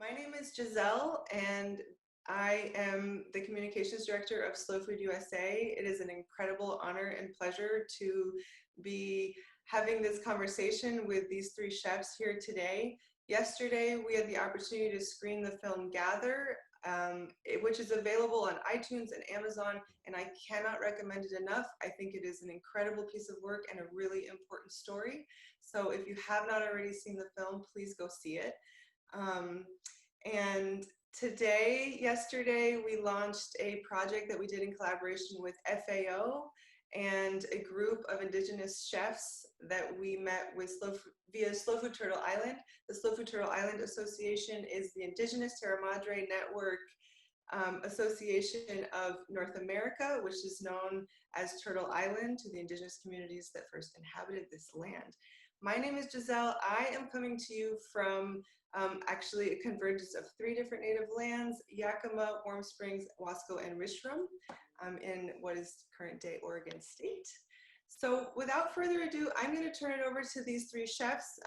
My name is Giselle, and I am the Communications Director of Slow Food USA. It is an incredible honor and pleasure to be having this conversation with these three chefs here today. Yesterday, we had the opportunity to screen the film Gather, which is available on iTunes and Amazon, and I cannot recommend it enough. I think it is an incredible piece of work and a really important story. So if you have not already seen the film, please go see it. And yesterday, we launched a project that we did in collaboration with FAO and a group of Indigenous chefs that we met with via Slow Food Turtle Island. The Slow Food Turtle Island Association is the Indigenous Terra Madre Network Association of North America, which is known as Turtle Island to the indigenous communities that first inhabited this land. My name is Giselle. I am coming to you from actually a convergence of three different native lands: Yakima, Warm Springs, Wasco, and Rishram, in what is current day Oregon State. So without further ado, I'm going to turn it over to these three chefs.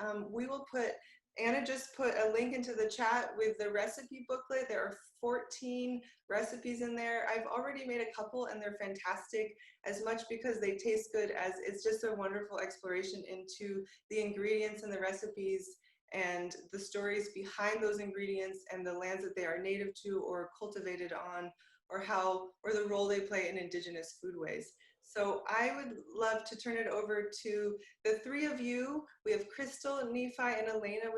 Anna just put a link into the chat with the recipe booklet. There are 14 recipes in there. I've already made a couple and they're fantastic, as much because they taste good as it's just a wonderful exploration into the ingredients and the recipes and the stories behind those ingredients and the lands that they are native to or cultivated on, or the role they play in indigenous foodways. So I would love to turn it over to the three of you. We have Crystal, Nephi, and Elena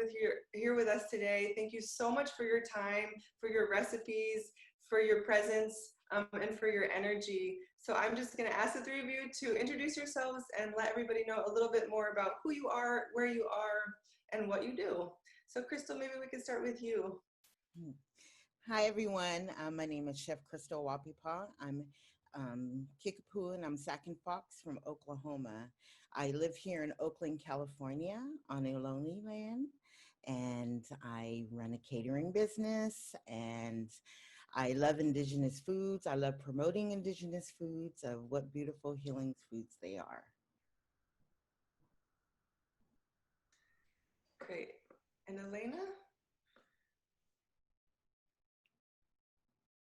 here with us today. Thank you so much for your time, for your recipes, for your presence, and for your energy. So I'm just going to ask the three of you to introduce yourselves and let everybody know a little bit more about who you are, where you are, and what you do. So Crystal, maybe we can start with you. Hi, everyone. My name is Chef Crystal Wahpepah. I'm Kickapoo, and I'm Sac and Fox from Oklahoma. I live here in Oakland, California on Ohlone land, and I run a catering business, and I love indigenous foods. I love promoting indigenous foods, of what beautiful healing foods they are. Great. And Elena?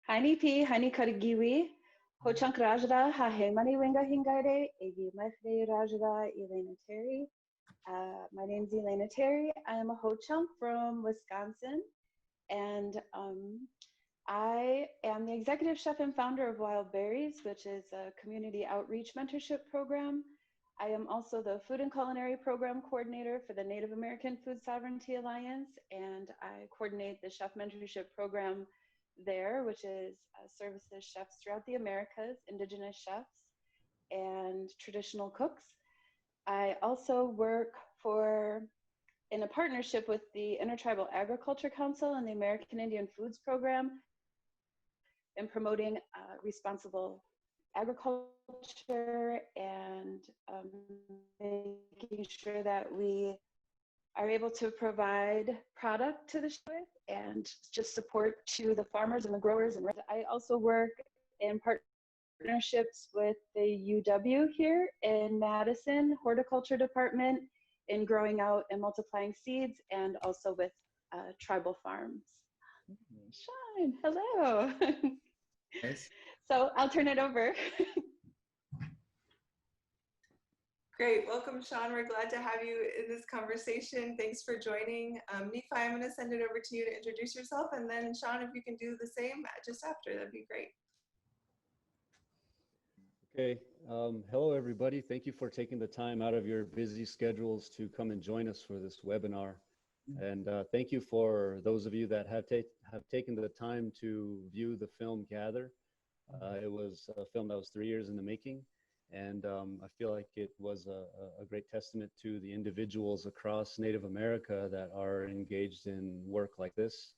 Hani pi, hani karigiwi, Ho-chunk rajda, ha mani wenga hingade, egi mefde rajda, Elena Terry. My name's Elena Terry. I am a Ho-chunk from Wisconsin, and I am the executive chef and founder of Wild Berries, which is a community outreach mentorship program. I am also the Food and Culinary Program Coordinator for the Native American Food Sovereignty Alliance, and I coordinate the Chef Mentorship Program there, which is services chefs throughout the Americas, indigenous chefs, and traditional cooks. I also work in a partnership with the Intertribal Agriculture Council and the American Indian Foods Program in promoting responsible agriculture and making sure that we are able to provide product to the chef and just support to the farmers and the growers. And I also work in partnerships with the UW here in Madison Horticulture Department in growing out and multiplying seeds, and also with tribal farms. Sean, hello. Nice. So I'll turn it over. Great, welcome Sean. We're glad to have you in this conversation. Thanks for joining. Nephi, I'm gonna send it over to you to introduce yourself, and then Sean, if you can do the same just after, that'd be great. Okay, hello everybody. Thank you for taking the time out of your busy schedules to come and join us for this webinar. And thank you for those of you that have taken the time to view the film Gather. It was a film that was 3 years in the making. And I feel like it was a great testament to the individuals across Native America that are engaged in work like this.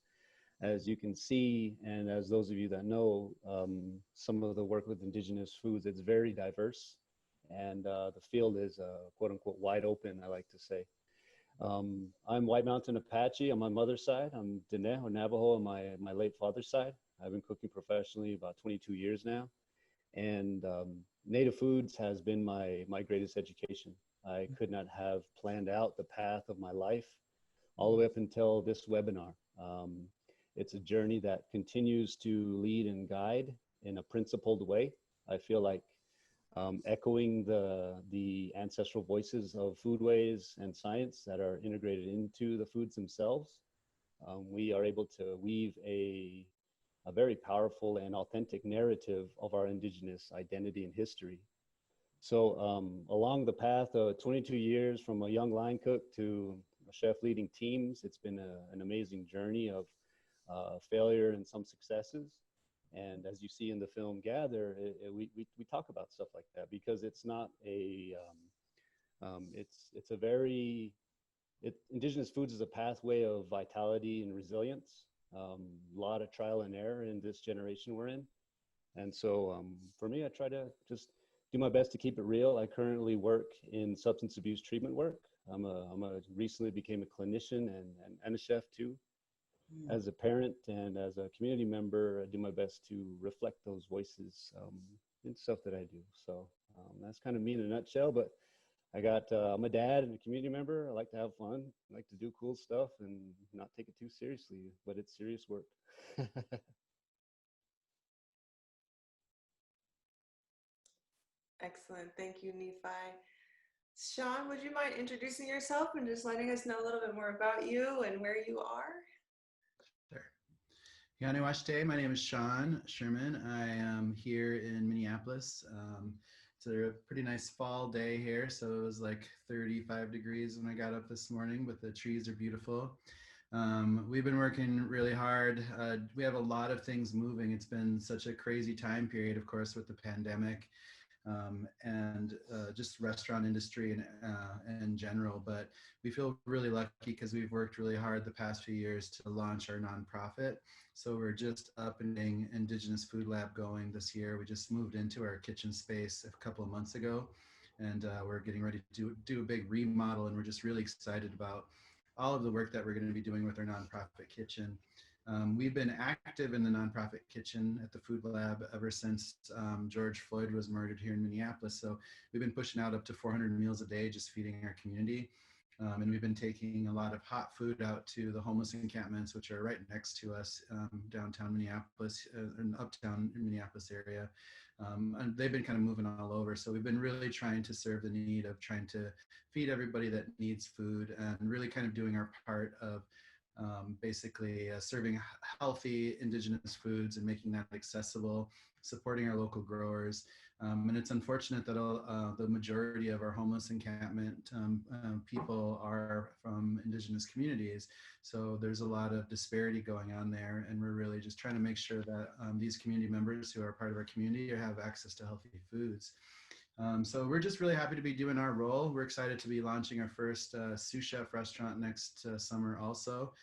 As you can see, and as those of you that know, some of the work with indigenous foods, it's very diverse. And the field is quote unquote wide open, I like to say. I'm White Mountain Apache on my mother's side. I'm Diné or Navajo on my late father's side. I've been cooking professionally about 22 years now. And Native foods has been my greatest education. I could not have planned out the path of my life all the way up until this webinar. it's a journey that continues to lead and guide in a principled way. I feel like echoing the ancestral voices of foodways and science that are integrated into the foods themselves, we are able to weave a very powerful and authentic narrative of our Indigenous identity and history. So along the path of 22 years from a young line cook to a chef leading teams, it's been an amazing journey of failure and some successes. And as you see in the film Gather, we talk about stuff like that because it's not a, it's a very, Indigenous foods is a pathway of vitality and resilience. A lot of trial and error in this generation we're in. And so for me, I try to just do my best to keep it real. I currently work in substance abuse treatment work. I'm recently became a clinician and a chef too. As a parent and as a community member, I do my best to reflect those voices in stuff that I do. So that's kind of me in a nutshell, but I'm a dad and a community member. I like to have fun. I like to do cool stuff and not take it too seriously, but it's serious work. Excellent. Thank you, Nephi. Sean, would you mind introducing yourself and just letting us know a little bit more about you and where you are? Sure. Yaniwashte, my name is Sean Sherman. I am here in Minneapolis. It's a pretty nice fall day here, so it was like 35 degrees when I got up this morning, but the trees are beautiful. We've been working really hard. We have a lot of things moving. It's been such a crazy time period, of course, with the pandemic. And just restaurant industry and in general, but we feel really lucky because we've worked really hard the past few years to launch our nonprofit. So we're just up and getting Indigenous Food Lab going this year. We just moved into our kitchen space a couple of months ago, and we're getting ready to do a big remodel, and we're just really excited about all of the work that we're going to be doing with our nonprofit kitchen. We've been active in the nonprofit kitchen at the Food Lab ever since George Floyd was murdered here in Minneapolis. So we've been pushing out up to 400 meals a day, just feeding our community. And we've been taking a lot of hot food out to the homeless encampments, which are right next to us, downtown Minneapolis and uptown Minneapolis area. And they've been kind of moving all over. So we've been really trying to serve the need of trying to feed everybody that needs food and really kind of doing our part of basically serving healthy Indigenous foods and making that accessible, supporting our local growers. And it's unfortunate that the majority of our homeless encampment people are from Indigenous communities. So there's a lot of disparity going on there. And we're really just trying to make sure that these community members who are part of our community have access to healthy foods. So we're just really happy to be doing our role. We're excited to be launching our first sous chef restaurant next summer also.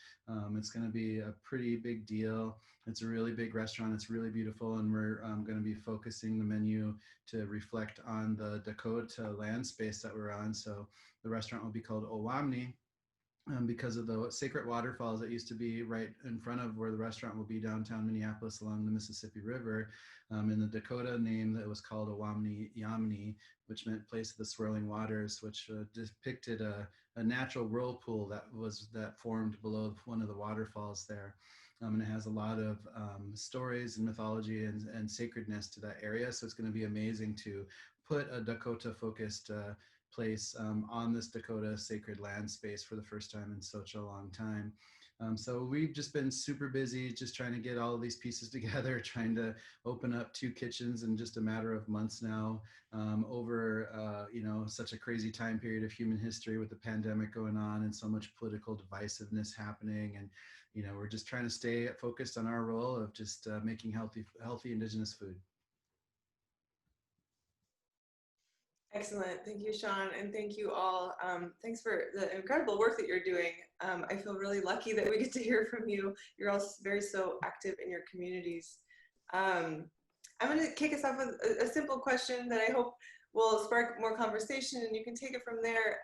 It's going to be a pretty big deal. It's a really big restaurant. It's really beautiful. And we're going to be focusing the menu to reflect on the Dakota land space that we're on. So the restaurant will be called Owamni. Because of the sacred waterfalls that used to be right in front of where the restaurant will be downtown Minneapolis along the Mississippi River. In the Dakota name that was called Owamni Yamni, which meant place of the swirling waters, which depicted a natural whirlpool that formed below one of the waterfalls there. And it has a lot of stories and mythology and sacredness to that area. So it's going to be amazing to put a Dakota focused place on this Dakota sacred land space for the first time in such a long time. So we've just been super busy just trying to get all of these pieces together, trying to open up 2 kitchens in just a matter of months now, over such a crazy time period of human history with the pandemic going on and so much political divisiveness happening. And we're just trying to stay focused on our role of just making healthy Indigenous food. Excellent. Thank you, Sean, and thank you all. Thanks for the incredible work that you're doing. I feel really lucky that we get to hear from you. You're all so active in your communities. I'm going to kick us off with a simple question that I hope will spark more conversation, and you can take it from there.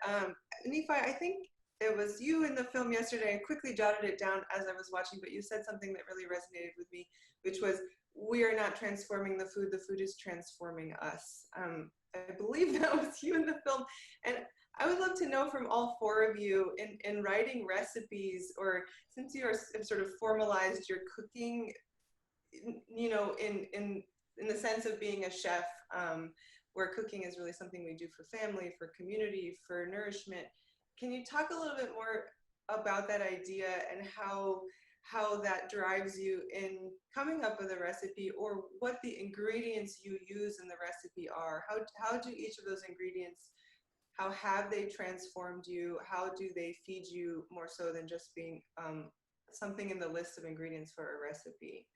Nephi, I think it was you in the film yesterday. I quickly jotted it down as I was watching, but you said something that really resonated with me, which was, we are not transforming the food is transforming us. I believe that was you in the film. And I would love to know from all four of you, in writing recipes, or since you have sort of formalized your cooking, you know, in the sense of being a chef, where cooking is really something we do for family, for community, for nourishment. Can you talk a little bit more about that idea and how that drives you in coming up with a recipe, or what the ingredients you use in the recipe are? How do each of those ingredients, how have they transformed you? How do they feed you more so than just being something in the list of ingredients for a recipe?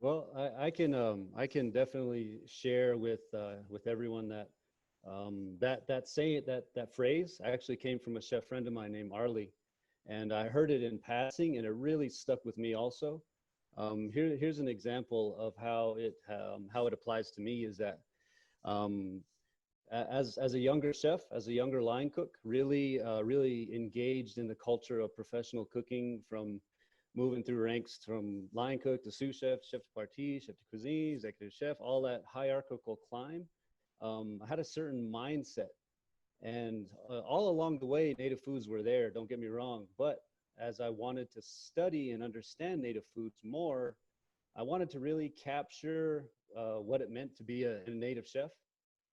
Well, I can definitely share with everyone that that phrase actually came from a chef friend of mine named Arlie, and I heard it in passing, and it really stuck with me also. Here's an example of how it applies to me. Is that as a younger chef, as a younger line cook, really engaged in the culture of professional cooking, from moving through ranks from line cook to sous chef, chef de partie, chef de cuisine, executive chef, all that hierarchical climb. I had a certain mindset, and all along the way, native foods were there, don't get me wrong. But as I wanted to study and understand native foods more, I wanted to really capture what it meant to be a native chef.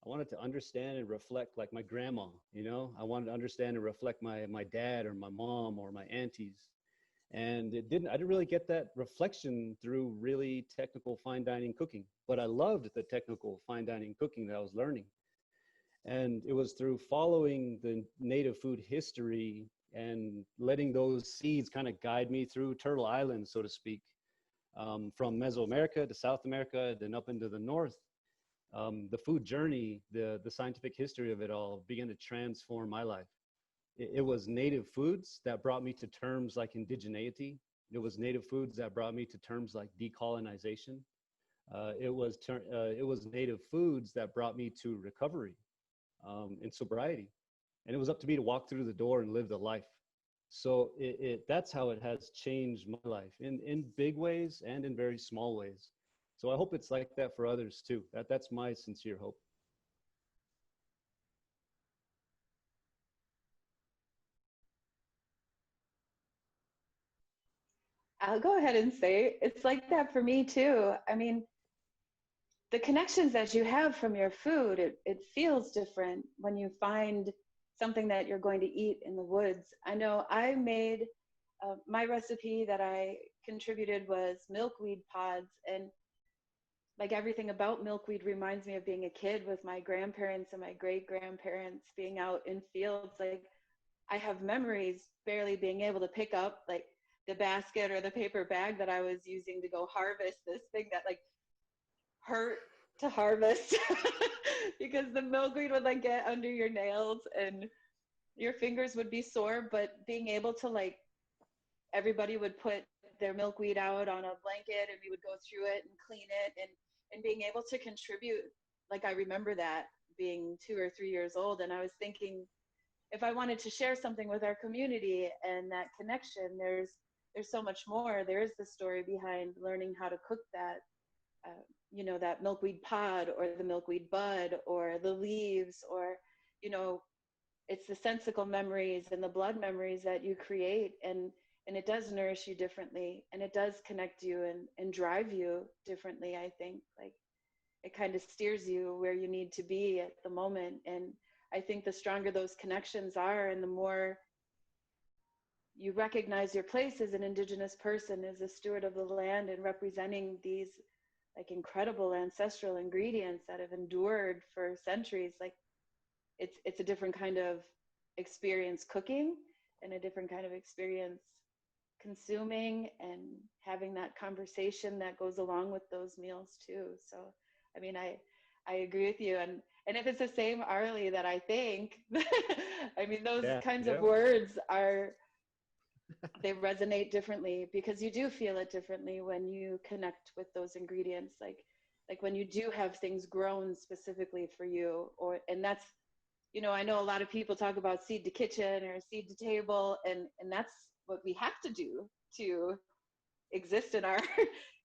I wanted to understand and reflect like my grandma, you know. I wanted to understand and reflect my dad or my mom or my aunties. And I didn't really get that reflection through really technical fine dining cooking, but I loved the technical fine dining cooking that I was learning. And it was through following the native food history and letting those seeds kind of guide me through Turtle Island, so to speak, from Mesoamerica to South America, then up into the north. The food journey, the scientific history of it all began to transform my life. It was native foods that brought me to terms like indigeneity. It was native foods that brought me to terms like decolonization. It was native foods that brought me to recovery and sobriety. And it was up to me to walk through the door and live the life. So that's how it has changed my life in big ways and in very small ways. So I hope it's like that for others too. That's my sincere hope. I'll go ahead and say it's like that for me too. I mean, the connections that you have from your food, it feels different when you find something that you're going to eat in the woods. I know I made my recipe that I contributed was milkweed pods, and like everything about milkweed reminds me of being a kid with my grandparents and my great grandparents being out in fields. Like I have memories barely being able to pick up like the basket or the paper bag that I was using to go harvest this thing that like hurt to harvest because the milkweed would like get under your nails and your fingers would be sore. But being able to like, everybody would put their milkweed out on a blanket and we would go through it and clean it, and being able to contribute. Like I remember that being 2 or 3 years old, and I was thinking, if I wanted to share something with our community and that connection, there's so much more. There is the story behind learning how to cook that, you know, that milkweed pod or the milkweed bud or the leaves, or, you know, it's the sensical memories and the blood memories that you create, and it does nourish you differently, and it does connect you and drive you differently. I think like it kind of steers you where you need to be at the moment. And I think the stronger those connections are, and the more you recognize your place as an Indigenous person, as a steward of the land, and representing these like incredible ancestral ingredients that have endured for centuries, like it's a different kind of experience cooking, and a different kind of experience consuming and having that conversation that goes along with those meals too. So I mean, I agree with you. And if it's the same Arlie that I think, I mean, those kinds of words are, they resonate differently, because you do feel it differently when you connect with those ingredients. Like when you do have things grown specifically for you, and that's you know, I know a lot of people talk about seed to kitchen or seed to table, and that's what we have to do to exist in our,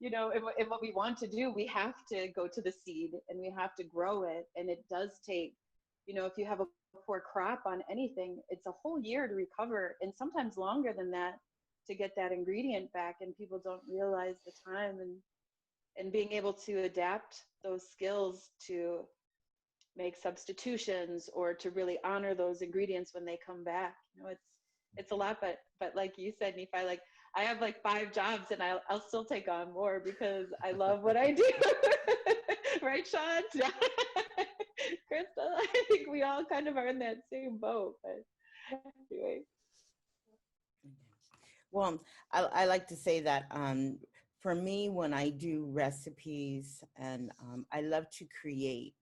you know, in what we want to do. We have to go to the seed and we have to grow it. And it does take, you know, if you have a poor crop on anything, it's a whole year to recover, and sometimes longer than that, to get that ingredient back. And people don't realize the time, and being able to adapt those skills to make substitutions or to really honor those ingredients when they come back. You know, it's a lot, but like you said, Nephi, like I have like 5 jobs, and I'll still take on more because I love what I do. Right, Sean? Crystal, I think we all kind of are in that same boat. But anyway. Well, I like to say that for me, when I do recipes, and I love to create,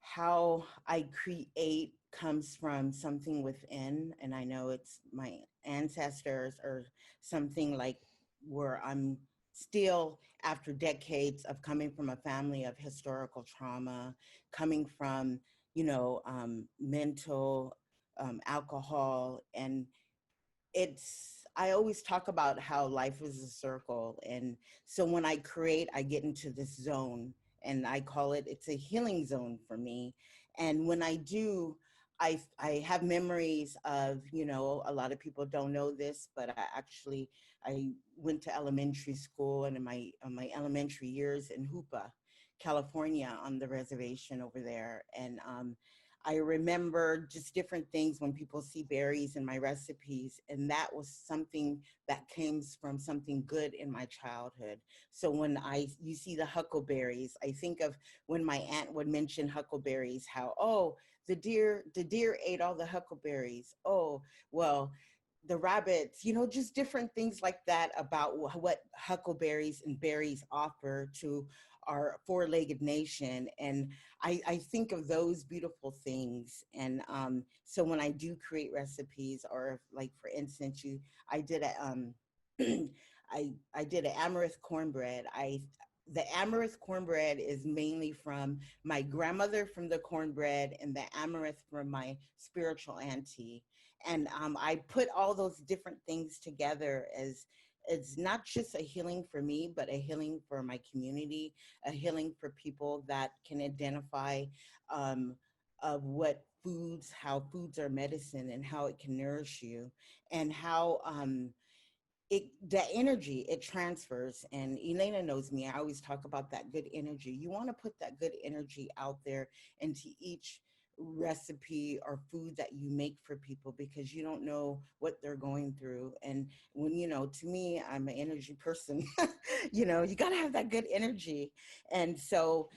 how I create comes from something within. And I know it's my ancestors or something, like where I'm still, after decades of coming from a family of historical trauma, coming from, you know, mental alcohol. And I always talk about how life is a circle. And so when I create, I get into this zone, and I call it's a healing zone for me. And when I do, I have memories of, you know, a lot of people don't know this, but I went to elementary school, and in my elementary years in Wahpepah, California, on the reservation over there. And I remember just different things when people see berries in my recipes, and that was something that came from something good in my childhood. So when you see the huckleberries, I think of when my aunt would mention huckleberries, how, oh, the deer ate all the huckleberries. Oh, well, the rabbits, you know, just different things like that about what huckleberries and berries offer to our four-legged nation. And I think of those beautiful things. And so when I do create recipes, or like, for instance, I did I did an amaranth cornbread. The amaranth cornbread is mainly from my grandmother, from the cornbread, and the amaranth from my spiritual auntie. And I put all those different things together as it's not just a healing for me, but a healing for my community, a healing for people that can identify of how foods are medicine, and how it can nourish you, and how the energy it transfers. And Elena knows me, I always talk about that good energy. You want to put that good energy out there into each recipe or food that you make for people, because you don't know what they're going through. And when, you know, to me, I'm an energy person. You know, you got to have that good energy. And so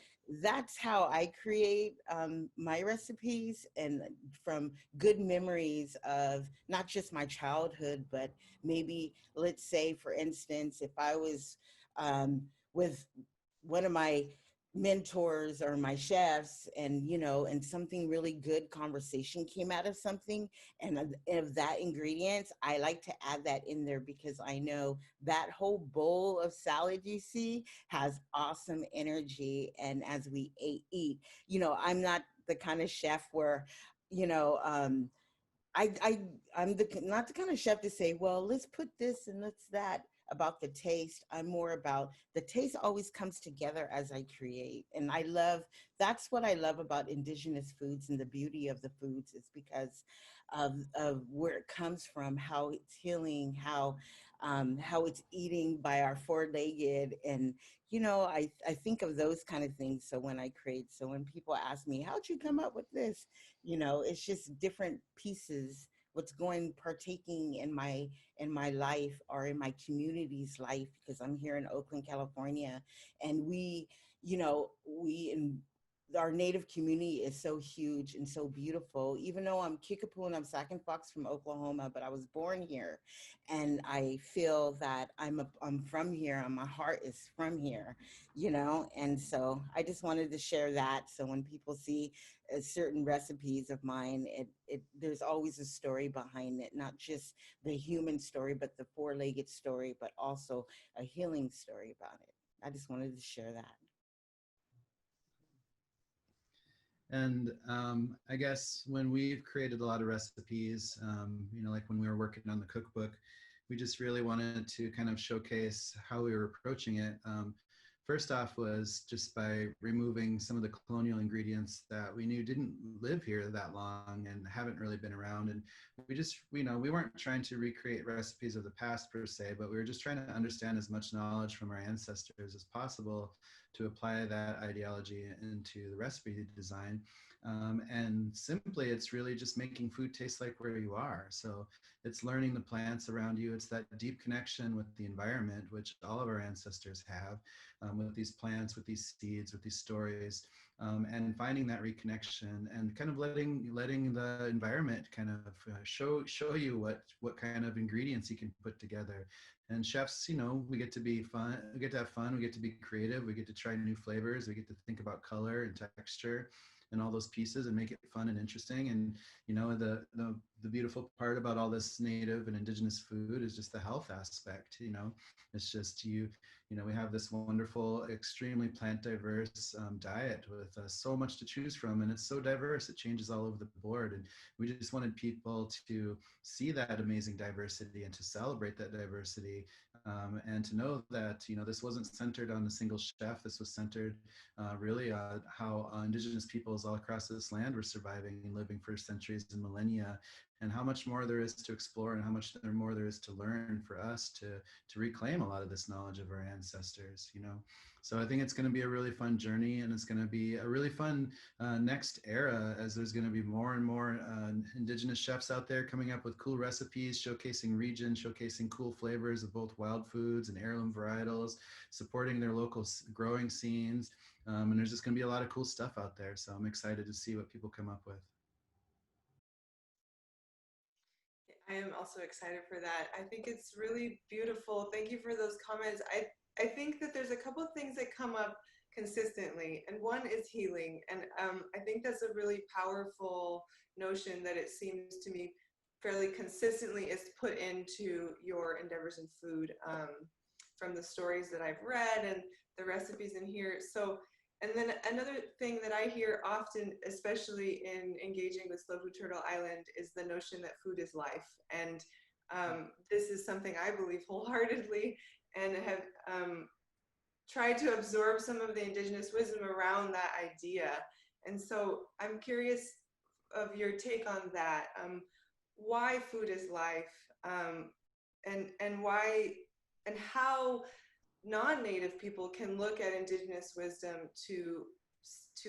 that's how I create my recipes, and from good memories of not just my childhood, but maybe, let's say, for instance, if I was with one of my mentors or my chefs, and, you know, and something really good conversation came out of something, and of that ingredients, I like to add that in there, because I know that whole bowl of salad you see has awesome energy. And as we eat, you know, I'm not the kind of chef where, you know, I'm not the kind of chef to say, well, let's put this and let's that about the taste. I'm more about the taste always comes together as I create. And that's what I love about Indigenous foods, and the beauty of the foods is because of where it comes from, how it's healing, how it's eating by our four-legged. And, you know, I think of those kind of things. So when I create, so when people ask me, how'd you come up with this? You know, it's just different pieces, what's partaking in my life, or in my community's life, because I'm here in Oakland, California. And you know, in our native community is so huge and so beautiful. Even though I'm Kickapoo and I'm Sac and Fox from Oklahoma, but I was born here, and I feel that I'm from here, and my heart is from here, you know. And so I just wanted to share that. So when people see certain recipes of mine, there's always a story behind it, not just the human story, but the four-legged story, but also a healing story about it. I just wanted to share that. And I guess when we've created a lot of recipes, you know, like when we were working on the cookbook, we just really wanted to kind of showcase how we were approaching it. First off was just by removing some of the colonial ingredients that we knew didn't live here that long and haven't really been around. And we just, you know, we weren't trying to recreate recipes of the past per se, but we were just trying to understand as much knowledge from our ancestors as possible to apply that ideology into the recipe design. And simply, it's really just making food taste like where you are. So it's learning the plants around you. It's that deep connection with the environment, which all of our ancestors have, with these plants, with these seeds, with these stories, and finding that reconnection and kind of letting the environment kind of show you what kind of ingredients you can put together. And chefs, you know, we get to be fun, we get to have fun, we get to be creative, we get to try new flavors, we get to think about color and texture and all those pieces and make it fun and interesting. And you know, the beautiful part about all this native and indigenous food is just the health aspect. You know, it's just you know, we have this wonderful, extremely plant diverse diet with so much to choose from, and it's so diverse, it changes all over the board. And we just wanted people to see that amazing diversity and to celebrate that diversity, and to know that, you know, this wasn't centered on a single chef. This was centered really how indigenous peoples all across this land were surviving and living for centuries and millennia, and how much more there is to explore and how much more there is to learn for us to reclaim a lot of this knowledge of our ancestors, you know. So I think it's going to be a really fun journey, and it's going to be a really fun next era, as there's going to be more and more indigenous chefs out there coming up with cool recipes, showcasing region, showcasing cool flavors of both wild foods and heirloom varietals, supporting their local growing scenes. And there's just going to be a lot of cool stuff out there. So I'm excited to see what people come up with. I am also excited for that. I think it's really beautiful. Thank you for those comments. I think that there's a couple of things that come up consistently, and one is healing. And I think that's a really powerful notion that it seems to me fairly consistently is put into your endeavors in food, from the stories that I've read and the recipes in here. So, and then another thing that I hear often, especially in engaging with Slow Food Turtle Island, is the notion that food is life. And this is something I believe wholeheartedly, and have tried to absorb some of the indigenous wisdom around that idea. And so I'm curious of your take on that. Why food is life, and why and how non-native people can look at indigenous wisdom to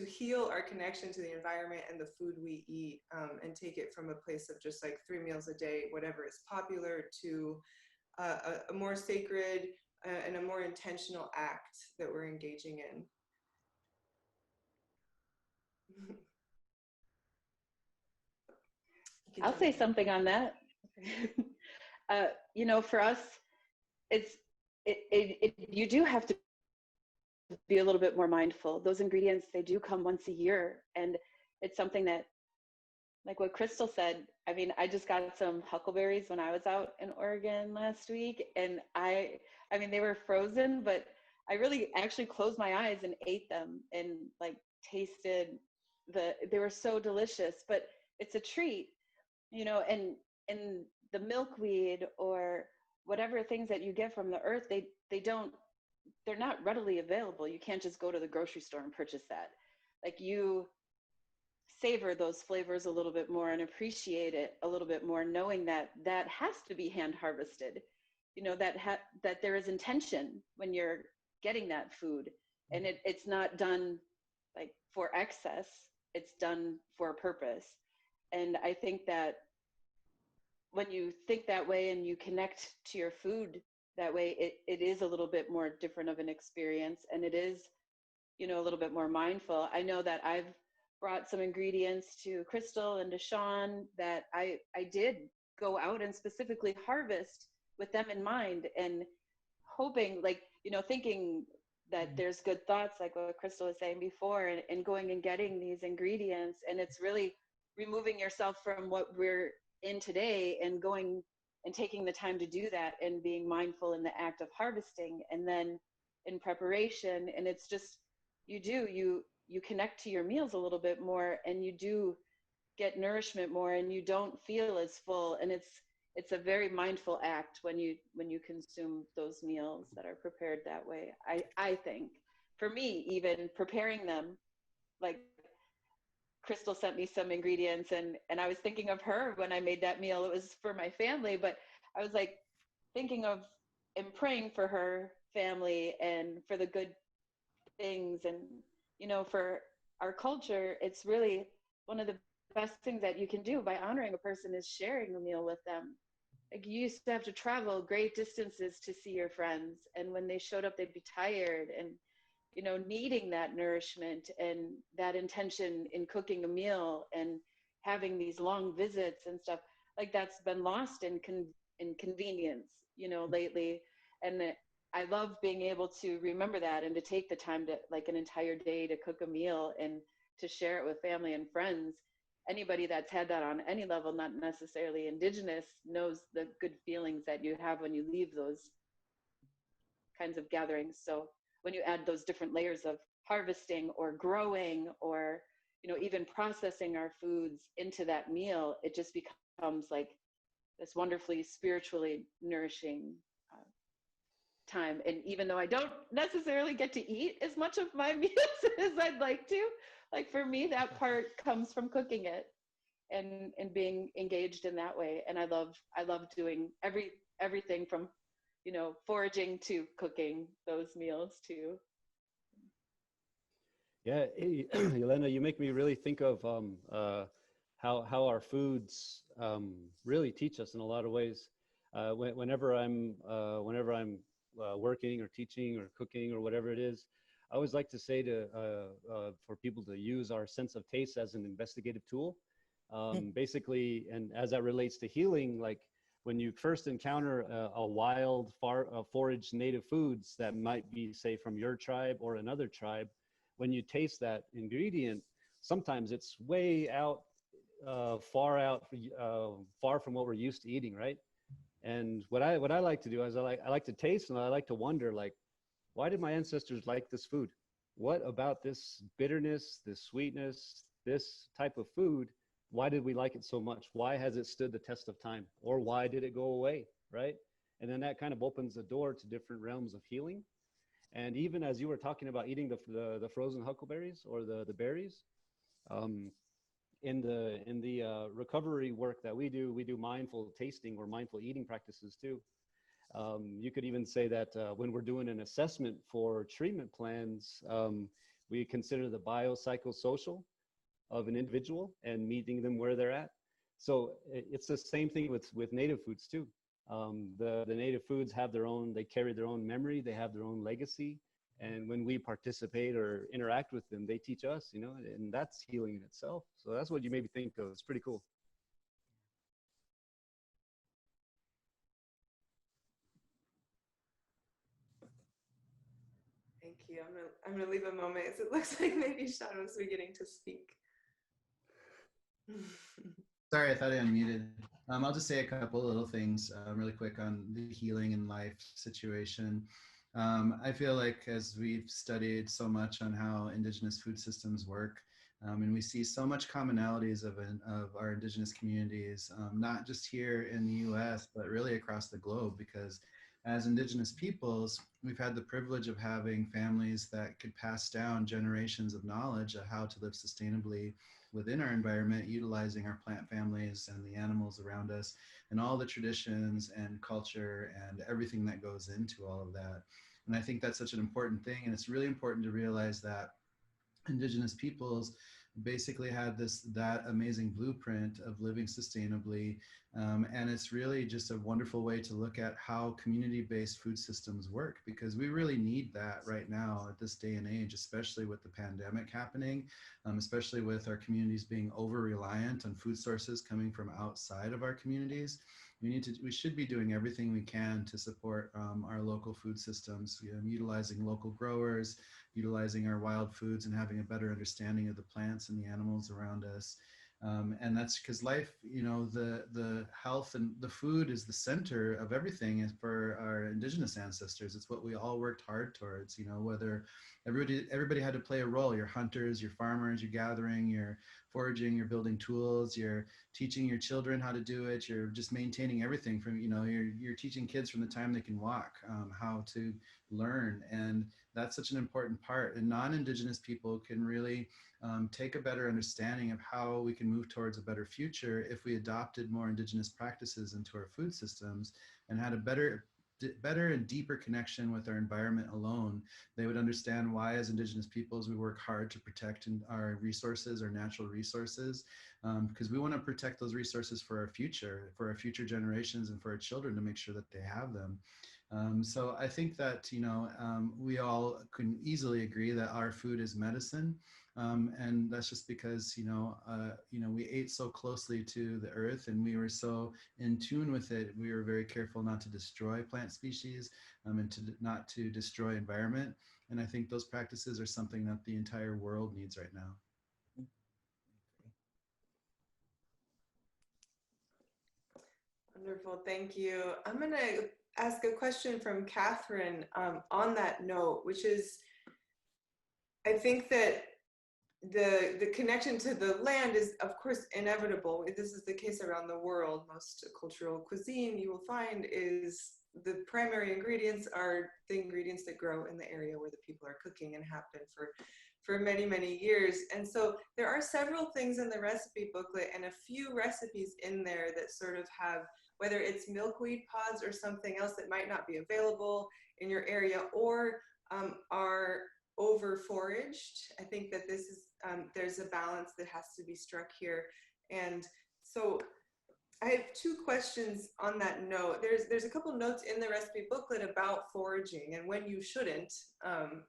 heal our connection to the environment and the food we eat, and take it from a place of just like 3 meals a day, whatever is popular, to a more sacred and a more intentional act that we're engaging in. I'll say something on that. You know, for us, you do have to be a little bit more mindful. Those ingredients, they do come once a year, and it's something that, like what Crystal said, I mean, I just got some huckleberries when I was out in Oregon last week, and I mean, they were frozen, but I really actually closed my eyes and ate them and like tasted they were so delicious. But it's a treat, you know. And the milkweed or whatever things that you get from the earth, they're not readily available. You can't just go to the grocery store and purchase that. Like, you savor those flavors a little bit more and appreciate it a little bit more, knowing that that has to be hand harvested, you know, that there is intention when you're getting that food, and it's not done like for excess, it's done for a purpose. And I think that when you think that way and you connect to your food that way, it is a little bit more different of an experience, and it is, you know, a little bit more mindful. I know that I've brought some ingredients to Crystal and to Sean that I did go out and specifically harvest with them in mind, and hoping, like, you know, thinking that there's good thoughts, like what Crystal was saying before, and going and getting these ingredients. And it's really removing yourself from what we're in today and going and taking the time to do that, and being mindful in the act of harvesting and then in preparation. And it's just, you you connect to your meals a little bit more, and you do get nourishment more, and you don't feel as full. And it's a very mindful act when you consume those meals that are prepared that way. I think for me, even preparing them, like Crystal sent me some ingredients, and I was thinking of her when I made that meal. It was for my family, but I was like thinking of and praying for her family and for the good things. And for our culture, it's really one of the best things that you can do by honoring a person is sharing a meal with them. Like, you used to have to travel great distances to see your friends, and when they showed up, they'd be tired and needing that nourishment and that intention in cooking a meal and having these long visits and stuff. Like, that's been lost in convenience lately. And I love being able to remember that and to take the time to, like, an entire day to cook a meal and to share it with family and friends. Anybody that's had that on any level, not necessarily Indigenous, knows the good feelings that you have when you leave those kinds of gatherings. So when you add those different layers of harvesting or growing or even processing our foods into that meal, it just becomes like this wonderfully spiritually nourishing time. And even though I don't necessarily get to eat as much of my meals as I'd like to, like, for me, that part comes from cooking it and being engaged in that way. And I love doing everything from foraging to cooking those meals too. Yeah, hey, Elena, you make me really think of how our foods really teach us in a lot of ways. Whenever I'm working or teaching or cooking or whatever it is, I always like to say for people to use our sense of taste as an investigative tool. Basically, and as that relates to healing, like when you first encounter a wild foraged native foods that might be, say, from your tribe or another tribe, when you taste that ingredient, sometimes it's way out, far from what we're used to eating, right? And what I like to do is I like to taste, and I like to wonder, like, why did my ancestors like this food? What about this bitterness, this sweetness, this type of food? Why did we like it so much? Why has it stood the test of time? Or why did it go away, right? And then that kind of opens the door to different realms of healing. And even as you were talking about eating the frozen huckleberries or the berries, in the recovery work that we do mindful tasting or mindful eating practices too. You could even say that when we're doing an assessment for treatment plans, we consider the biopsychosocial of an individual and meeting them where they're at. So it's the same thing with native foods too. The native foods have they carry their own memory, they have their own legacy. And when we participate or interact with them, they teach us, and that's healing in itself. So that's what you made me think of. It's pretty cool. Thank you. I'm gonna leave a moment as it looks like maybe Sean was beginning to speak. Sorry, I thought I unmuted. I'll just say a couple little things really quick on the healing in life situation. I feel like as we've studied so much on how Indigenous food systems work, and we see so much commonalities of our Indigenous communities, not just here in the US, but really across the globe, because as Indigenous peoples, we've had the privilege of having families that could pass down generations of knowledge of how to live sustainably within our environment, utilizing our plant families and the animals around us and all the traditions and culture and everything that goes into all of that. And I think that's such an important thing. And it's really important to realize that Indigenous peoples basically had that amazing blueprint of living sustainably. And it's really just a wonderful way to look at how community-based food systems work, because we really need that right now at this day and age, especially with the pandemic happening, especially with our communities being over-reliant on food sources coming from outside of our communities. We should be doing everything we can to support our local food systems, utilizing local growers, utilizing our wild foods, and having a better understanding of the plants and the animals around us. And that's because life, the health and the food is the center of everything for our Indigenous indigenous ancestors. It's what we all worked hard towards, you know, whether everybody had to play a role. You're hunters, you're farmers, you're gathering, you're foraging, you're building tools, you're teaching your children how to do it, you're just maintaining everything from, you know, you're teaching kids from the time they can walk, how to learn. And that's such an important part. And non-indigenous people can really take a better understanding of how we can move towards a better future if we adopted more indigenous practices into our food systems and had a better and deeper connection with our environment alone. They would understand why, as indigenous peoples, we work hard to protect our resources, our natural resources, because we want to protect those resources for our future generations, and for our children, to make sure that they have them. So I think that, you know, we all can easily agree that our food is medicine. And that's just because, you know, we ate so closely to the earth, and we were so in tune with it. We were very careful not to destroy plant species, and not to destroy environment. And I think those practices are something that the entire world needs right now. Wonderful, thank you. I'm going to ask a question from Catherine on that note, which is, I think that the connection to the land is, of course, inevitable. This is the case around the world. Most cultural cuisine you will find is the primary ingredients are the ingredients that grow in the area where the people are cooking and have been for many, many years. And so there are several things in the recipe booklet and a few recipes in there that sort of have, whether it's milkweed pods or something else that might not be available in your area, or are over foraged. I think that this is, there's a balance that has to be struck here. And so I have two questions on that note. There's a couple notes in the recipe booklet about foraging and when you shouldn't,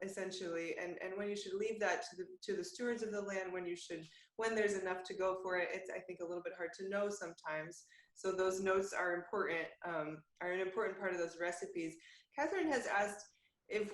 essentially, and when you should leave that to the stewards of the land, when there's enough to go for it. It's, I think, a little bit hard to know sometimes. So those notes are important, are an important part of those recipes. Catherine has asked if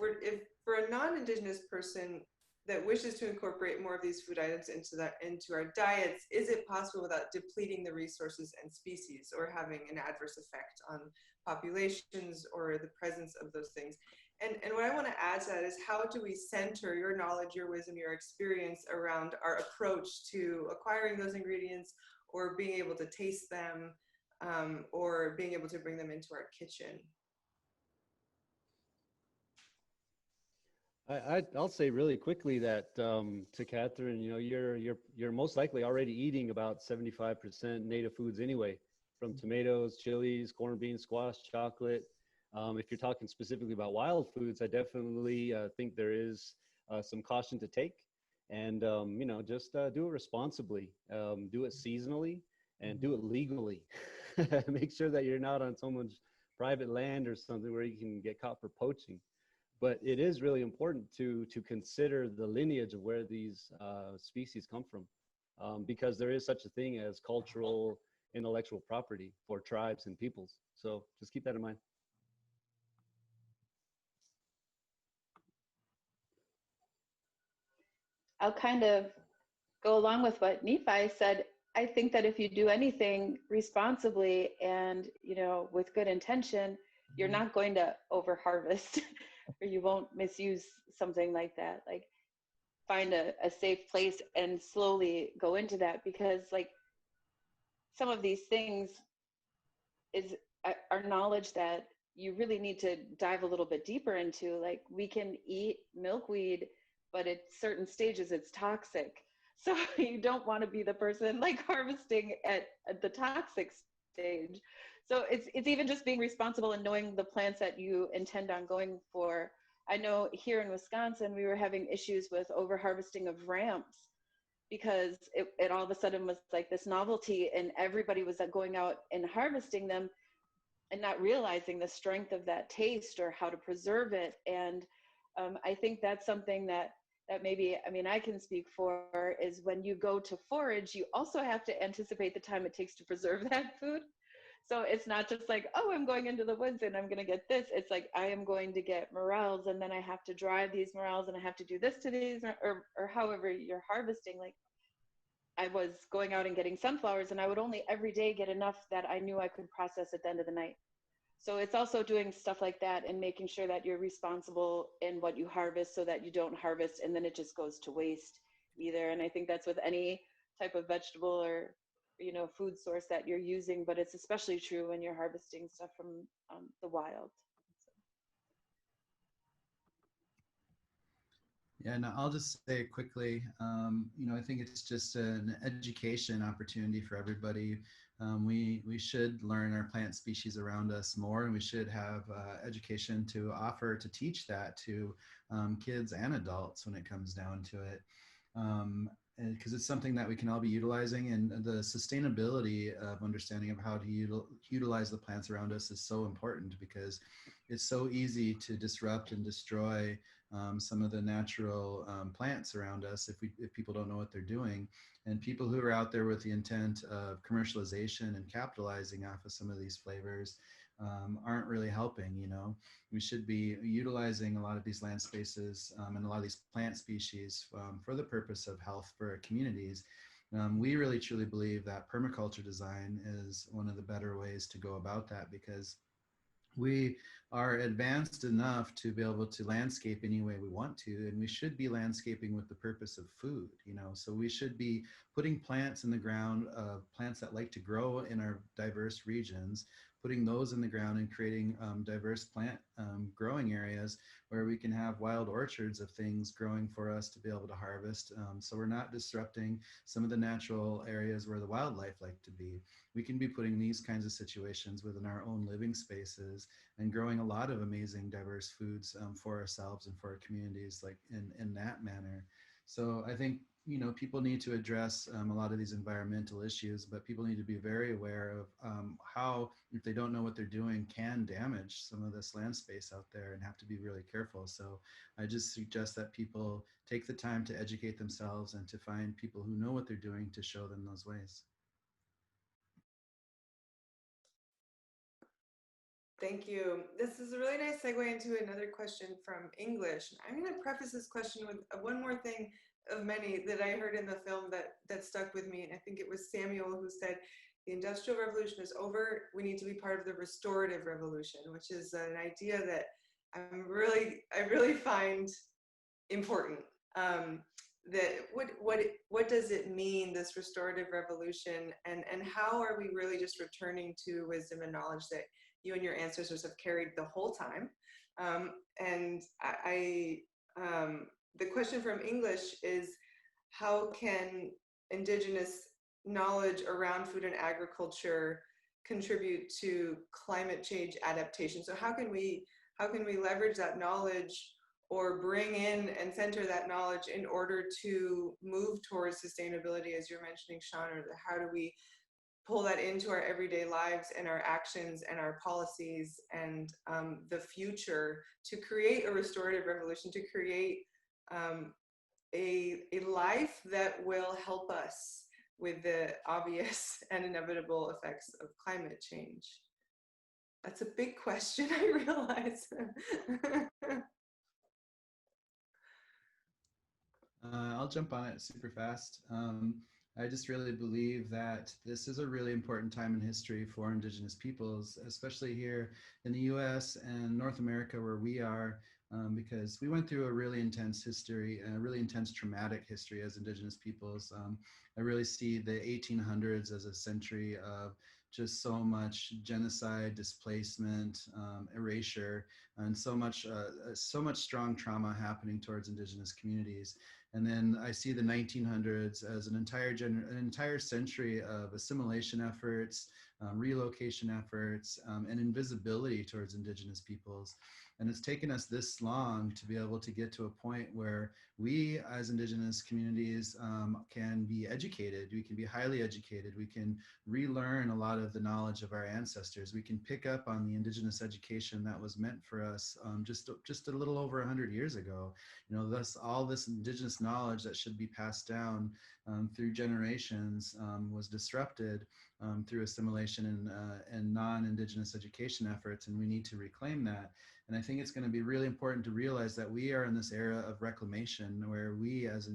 for a non-Indigenous person that wishes to incorporate more of these food items into our diets, is it possible without depleting the resources and species or having an adverse effect on populations or the presence of those things? And what I want to add to that is, how do we center your knowledge, your wisdom, your experience around our approach to acquiring those ingredients, or being able to taste them, or being able to bring them into our kitchen? I'll say really quickly that to Catherine, you know, you're most likely already eating about 75% native foods anyway, from tomatoes, chilies, corned beans, squash, chocolate. If you're talking specifically about wild foods, I definitely think there is some caution to take, and you know, just do it responsibly, do it seasonally, and do it legally. Make sure that you're not on someone's private land or something where you can get caught for poaching. But it is really important to consider the lineage of where these species come from, because there is such a thing as cultural intellectual property for tribes and peoples. So just keep that in mind. I'll kind of go along with what Nephi said. I think that if you do anything responsibly and, you know, with good intention, you're not going to over harvest or you won't misuse something like that. Like, find a safe place and slowly go into that, because like some of these things is our knowledge that you really need to dive a little bit deeper into. Like, we can eat milkweed, but at certain stages it's toxic. So you don't want to be the person like harvesting at the toxic stage. So it's even just being responsible and knowing the plants that you intend on going for. I know here in Wisconsin, we were having issues with over harvesting of ramps, because it all of a sudden was like this novelty, and everybody was going out and harvesting them and not realizing the strength of that taste or how to preserve it. And I think that's something that maybe, I mean, I can speak for, is when you go to forage, you also have to anticipate the time it takes to preserve that food. So it's not just like, oh, I'm going into the woods and I'm going to get this. It's like, I am going to get morels, and then I have to dry these morels, and I have to do this to these, or however you're harvesting. Like, I was going out and getting sunflowers, and I would only every day get enough that I knew I could process at the end of the night. So it's also doing stuff like that and making sure that you're responsible in what you harvest so that you don't harvest and then it just goes to waste either. And I think that's with any type of vegetable or, you know, food source that you're using, but it's especially true when you're harvesting stuff from the wild. Yeah, and I'll just say quickly, you know, I think it's just an education opportunity for everybody. We should learn our plant species around us more, and we should have education to offer to teach that to kids and adults when it comes down to it. Because it's something that we can all be utilizing, and the sustainability of understanding of how to utilize the plants around us is so important because it's so easy to disrupt and destroy some of the natural plants around us if people don't know what they're doing. And people who are out there with the intent of commercialization and capitalizing off of some of these flavors aren't really helping. You know, we should be utilizing a lot of these land spaces and a lot of these plant species for the purpose of health for our communities. We really truly believe that permaculture design is one of the better ways to go about that, because we are advanced enough to be able to landscape any way we want to, and we should be landscaping with the purpose of food, you know. So we should be putting plants in the ground, plants that like to grow in our diverse regions, putting those in the ground and creating diverse plant growing areas where we can have wild orchards of things growing for us to be able to harvest. So we're not disrupting some of the natural areas where the wildlife like to be. We can be putting these kinds of situations within our own living spaces and growing a lot of amazing diverse foods for ourselves and for our communities, like in that manner. So I think, you know, people need to address a lot of these environmental issues, but people need to be very aware of how, if they don't know what they're doing, can damage some of this land space out there, and have to be really careful. So I just suggest that people take the time to educate themselves and to find people who know what they're doing to show them those ways. Thank you. This is a really nice segue into another question from English. I'm going to preface this question with one more thing of many that I heard in the film that stuck with me. And I think it was Samuel who said, the Industrial Revolution is over. We need to be part of the restorative revolution, which is an idea that I really find important. That what does it mean, this restorative revolution, and how are we really just returning to wisdom and knowledge that you and your ancestors have carried the whole time? And the question from English is, how can Indigenous knowledge around food and agriculture contribute to climate change adaptation? So how can we leverage that knowledge or bring in and center that knowledge in order to move towards sustainability, as you're mentioning, Sean? Or how do we pull that into our everyday lives and our actions and our policies and the future to create a restorative revolution, to create a life that will help us with the obvious and inevitable effects of climate change? That's a big question, I realize. I'll jump on it super fast. I just really believe that this is a really important time in history for Indigenous peoples, especially here in the US and North America where we are, because we went through a really intense history, a really intense traumatic history as Indigenous peoples. I really see the 1800s as a century of just so much genocide, displacement, erasure, and so much strong trauma happening towards Indigenous communities. And then I see the 1900s as an entire century of assimilation efforts, relocation efforts, and invisibility towards Indigenous peoples. And it's taken us this long to be able to get to a point where we as Indigenous communities can be educated. We can be highly educated. We can relearn a lot of the knowledge of our ancestors. We can pick up on the Indigenous education that was meant for us just a little over 100 years ago. You know, thus all this Indigenous knowledge that should be passed down through generations was disrupted through assimilation and non-Indigenous education efforts, and we need to reclaim that. And I think it's going to be really important to realize that we are in this era of reclamation, where we, as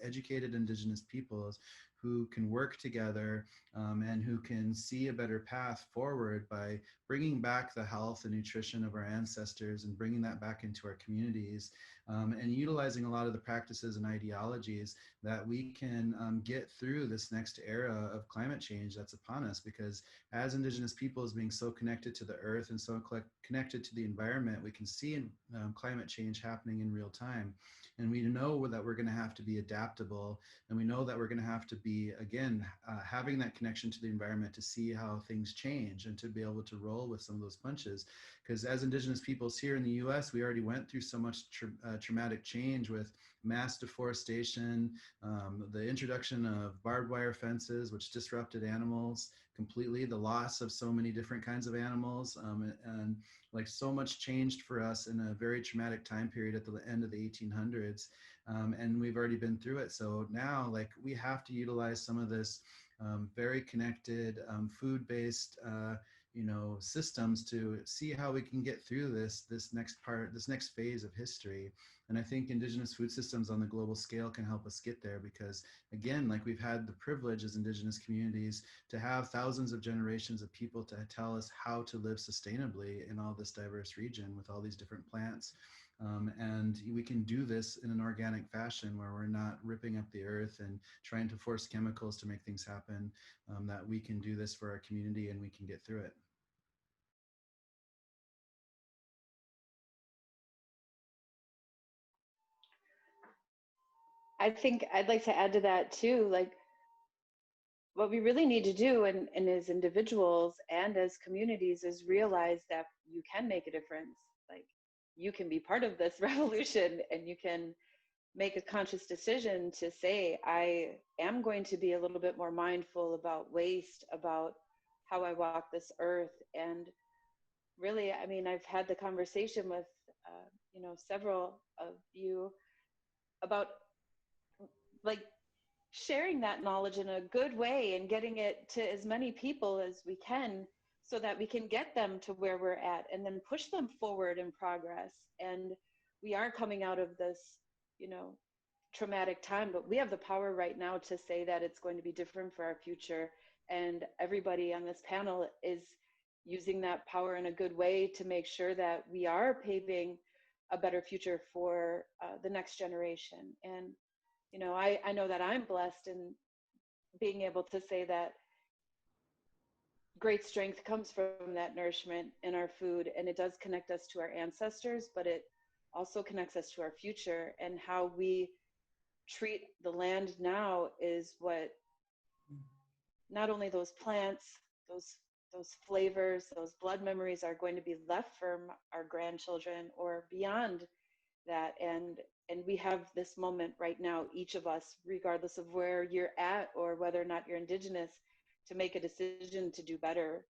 educated Indigenous peoples, who can work together and who can see a better path forward by bringing back the health and nutrition of our ancestors and bringing that back into our communities, and utilizing a lot of the practices and ideologies, that we can get through this next era of climate change that's upon us. Because as Indigenous peoples, being so connected to the earth and so connected to the environment, we can see climate change happening in real time. And we know that we're going to have to be adaptable, and we know that we're going to have to be, again, having that connection to the environment to see how things change and to be able to roll with some of those punches. Because as Indigenous peoples here in the US, we already went through so much traumatic change with mass deforestation, the introduction of barbed wire fences, which disrupted animals completely, the loss of so many different kinds of animals, and like so much changed for us in a very traumatic time period at the end of the 1800s. And we've already been through it. So now, like, we have to utilize some of this very connected food-based systems to see how we can get through this next phase of history. And I think Indigenous food systems on the global scale can help us get there, because again, like, we've had the privilege as Indigenous communities to have thousands of generations of people to tell us how to live sustainably in all this diverse region with all these different plants. And we can do this in an organic fashion, where we're not ripping up the earth and trying to force chemicals to make things happen, that we can do this for our community and we can get through it. I think I'd like to add to that too, like, what we really need to do, and as individuals and as communities, is realize that you can make a difference. Like, you can be part of this revolution, and you can make a conscious decision to say, I am going to be a little bit more mindful about waste, about how I walk this earth. And really, I mean, I've had the conversation with, several of you about, like, sharing that knowledge in a good way and getting it to as many people as we can, so that we can get them to where we're at and then push them forward in progress. And we are coming out of this, traumatic time, but we have the power right now to say that it's going to be different for our future. And everybody on this panel is using that power in a good way to make sure that we are paving a better future for the next generation. And I know that I'm blessed in being able to say that great strength comes from that nourishment in our food, and it does connect us to our ancestors, but it also connects us to our future. And how we treat the land now is what, not only those plants, those flavors, those blood memories are going to be left from our grandchildren or beyond that. And we have this moment right now, each of us, regardless of where you're at or whether or not you're Indigenous, to make a decision to do better,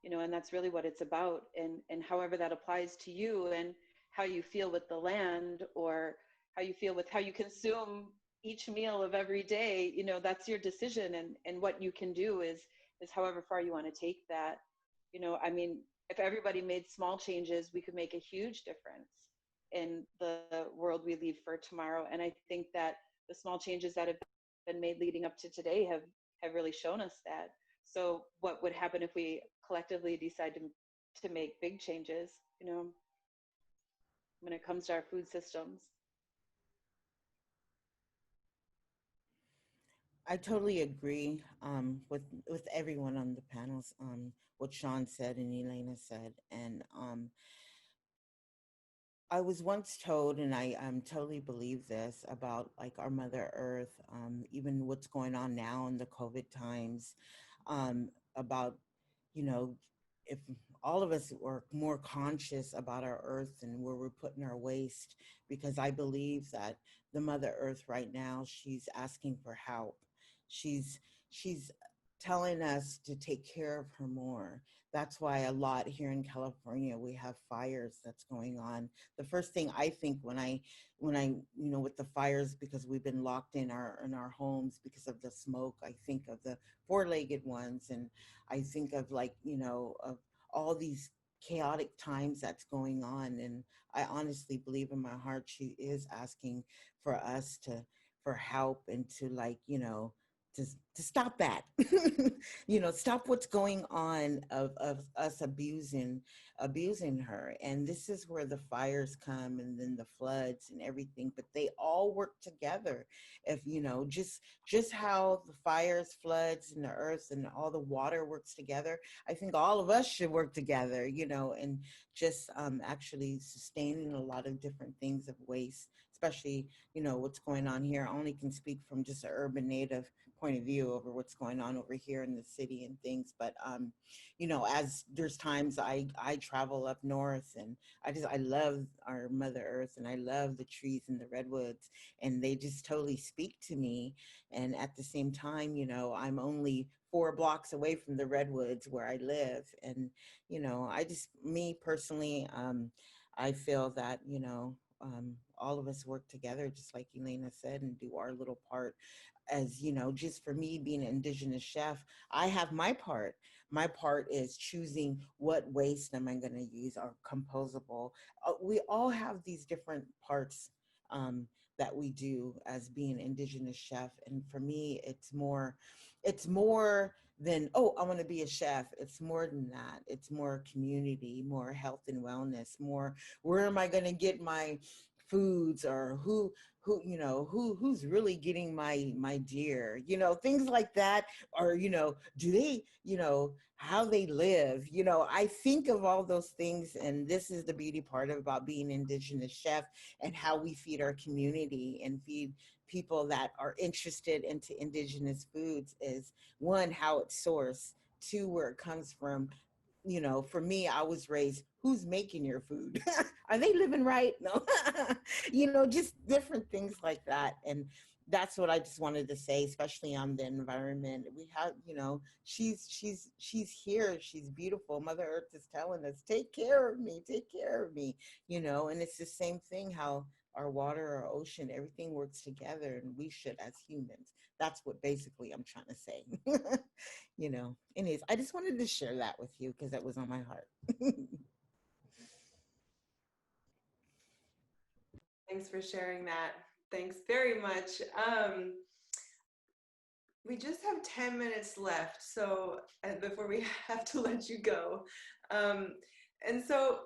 and that's really what it's about. And however that applies to you and how you feel with the land, or how you feel with how you consume each meal of every day, that's your decision. And what you can do is however far you want to take that. I mean, if everybody made small changes, we could make a huge difference in the world we leave for tomorrow. And I think that the small changes that have been made leading up to today have really shown us that. So what would happen if we collectively decide to make big changes, when it comes to our food systems? I totally agree with everyone on the panels, what Sean said and Elena said. And I was once told, and I totally believe this, about like our Mother Earth, even what's going on now in the COVID times, about, if all of us were more conscious about our earth and where we're putting our waste, because I believe that the Mother Earth right now, she's asking for help. She's telling us to take care of her more. That's why a lot here in California we have fires that's going on. The first thing I think when I with the fires, because we've been locked in our homes because of the smoke, I think of the four-legged ones, and I think of of all these chaotic times that's going on. And I honestly believe in my heart she is asking for us to for help and to to stop that. Stop what's going on of us abusing her. And this is where the fires come, and then the floods and everything, but they all work together. If just how the fires, floods, and the earth and all the water works together, I think all of us should work together, and just actually sustaining a lot of different things of waste, especially what's going on here. I only can speak from just an urban native point of view over what's going on over here in the city and things. But as there's times I travel up north, and I love our Mother Earth, and I love the trees and the redwoods, and they just totally speak to me. And at the same time, I'm only 4 blocks away from the redwoods where I live. And me personally, I feel that all of us work together, just like Elena said, and do our little part. As just for me being an Indigenous chef, I have my part. My part is choosing what waste am I going to use, or composable. We all have these different parts that we do as being Indigenous chef. And for me, it's more than, oh, I want to be a chef. It's more than that. It's more community, more health and wellness, more where am I going to get my foods, or who's really getting my deer, things like that. Or do they, how they live. I think of all those things. And this is the beauty part about being Indigenous chef, and how we feed our community and feed people that are interested into Indigenous foods, is one, how it's sourced, two, where it comes from. For me, I was raised, who's making your food? Are they living right? No. Just different things like that. And that's what I just wanted to say, especially on the environment. We have, she's here. She's beautiful. Mother Earth is telling us, take care of me, take care of me, and it's the same thing, how our water, our ocean, everything works together, and we should as humans. That's what basically I'm trying to say. Anyways, I just wanted to share that with you because that was on my heart. Thanks for sharing that. Thanks very much. We just have 10 minutes left, so before we have to let you go. And so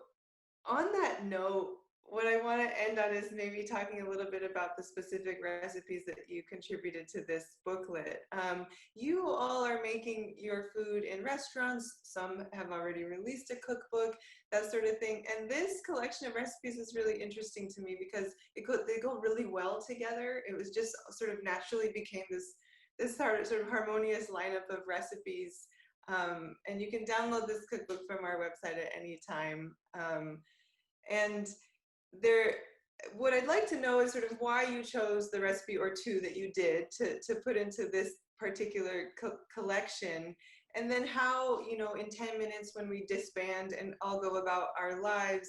on that note, what I want to end on is maybe talking a little bit about the specific recipes that you contributed to this booklet. You all are making your food in restaurants. Some have already released a cookbook, that sort of thing. And this collection of recipes is really interesting to me because they go really well together. It was just sort of naturally became this sort of harmonious lineup of recipes. And you can download this cookbook from our website at any time. And what I'd like to know is sort of why you chose the recipe or two that you did to put into this particular collection, and then how, in 10 minutes when we disband and all go about our lives,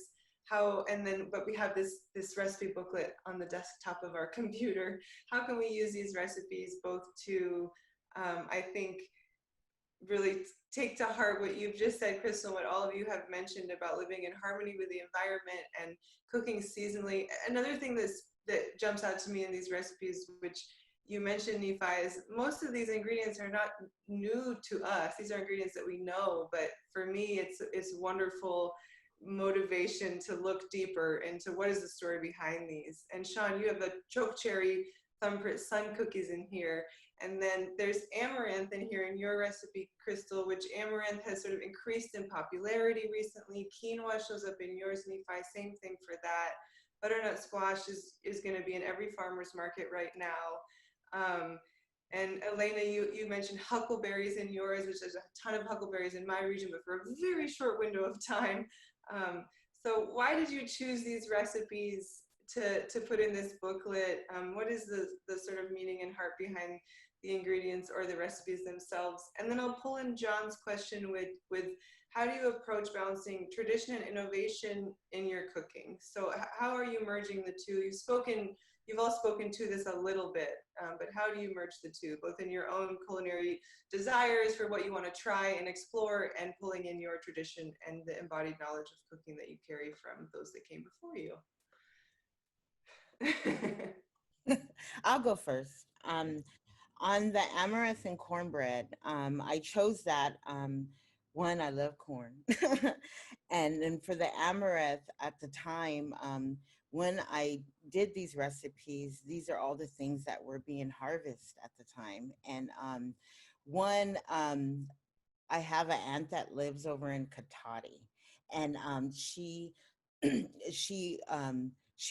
but we have this recipe booklet on the desktop of our computer, how can we use these recipes both to, I think, really take to heart what you've just said, Crystal, what all of you have mentioned about living in harmony with the environment and cooking seasonally. Another thing that jumps out to me in these recipes, which you mentioned, Nephi, is most of these ingredients are not new to us. These are ingredients that we know, but for me, it's wonderful motivation to look deeper into what is the story behind these. And Sean, you have the choke cherry thumbprint sun cookies in here. And then there's amaranth in here in your recipe, Crystal, which amaranth has sort of increased in popularity recently. Quinoa shows up in yours, Nephi, same thing for that. Butternut squash is going to be in every farmer's market right now. And Elena, you mentioned huckleberries in yours, which there's a ton of huckleberries in my region, but for a very short window of time. So why did you choose these recipes to put in this booklet? What is the sort of meaning and heart behind the ingredients or the recipes themselves. And then I'll pull in John's question with how do you approach balancing tradition and innovation in your cooking? So how are you merging the two? You've all spoken to this a little bit, but how do you merge the two, both in your own culinary desires for what you want to try and explore, and pulling in your tradition and the embodied knowledge of cooking that you carry from those that came before you? I'll go first. On the amaranth and cornbread, I chose that. One, I love corn. And then for the amaranth at the time, when I did these recipes, these are all the things that were being harvested at the time. And I have an aunt that lives over in Katati, and she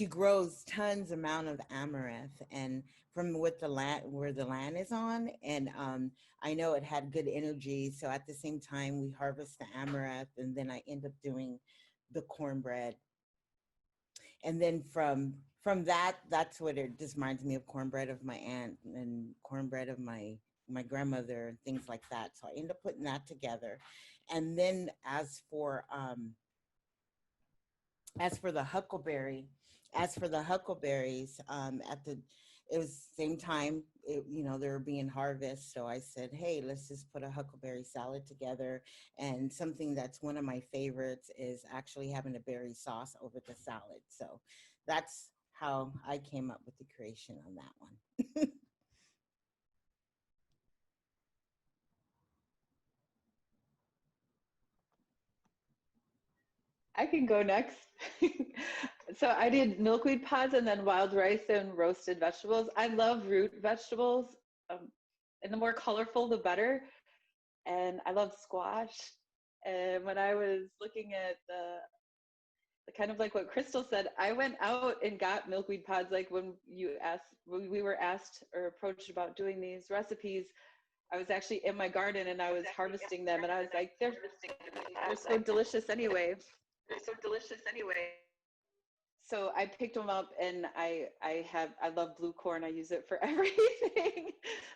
grows tons amount of amaranth, and from what the land where the land is on, and I know it had good energy. So at the same time, we harvest the amaranth, and then I end up doing the cornbread, and then from that, that's what it just reminds me of, cornbread of my aunt and cornbread of my grandmother and things like that. So I end up putting that together. And then as for the huckleberries, it was same time, they were being harvested. So I said, hey, let's just put a huckleberry salad together. And something that's one of my favorites is actually having a berry sauce over the salad. So that's how I came up with the creation on that one. I can go next. So I did milkweed pods and then wild rice and roasted vegetables. I love root vegetables, and the more colorful, the better. And I love squash. And when I was looking at the kind of like what Crystal said, I went out and got milkweed pods. Like when we were asked or approached about doing these recipes, I was actually in my garden and I was harvesting them, and I was like, they're so delicious anyway. They're so delicious anyway. So I picked them up, and I love blue corn. I use it for everything.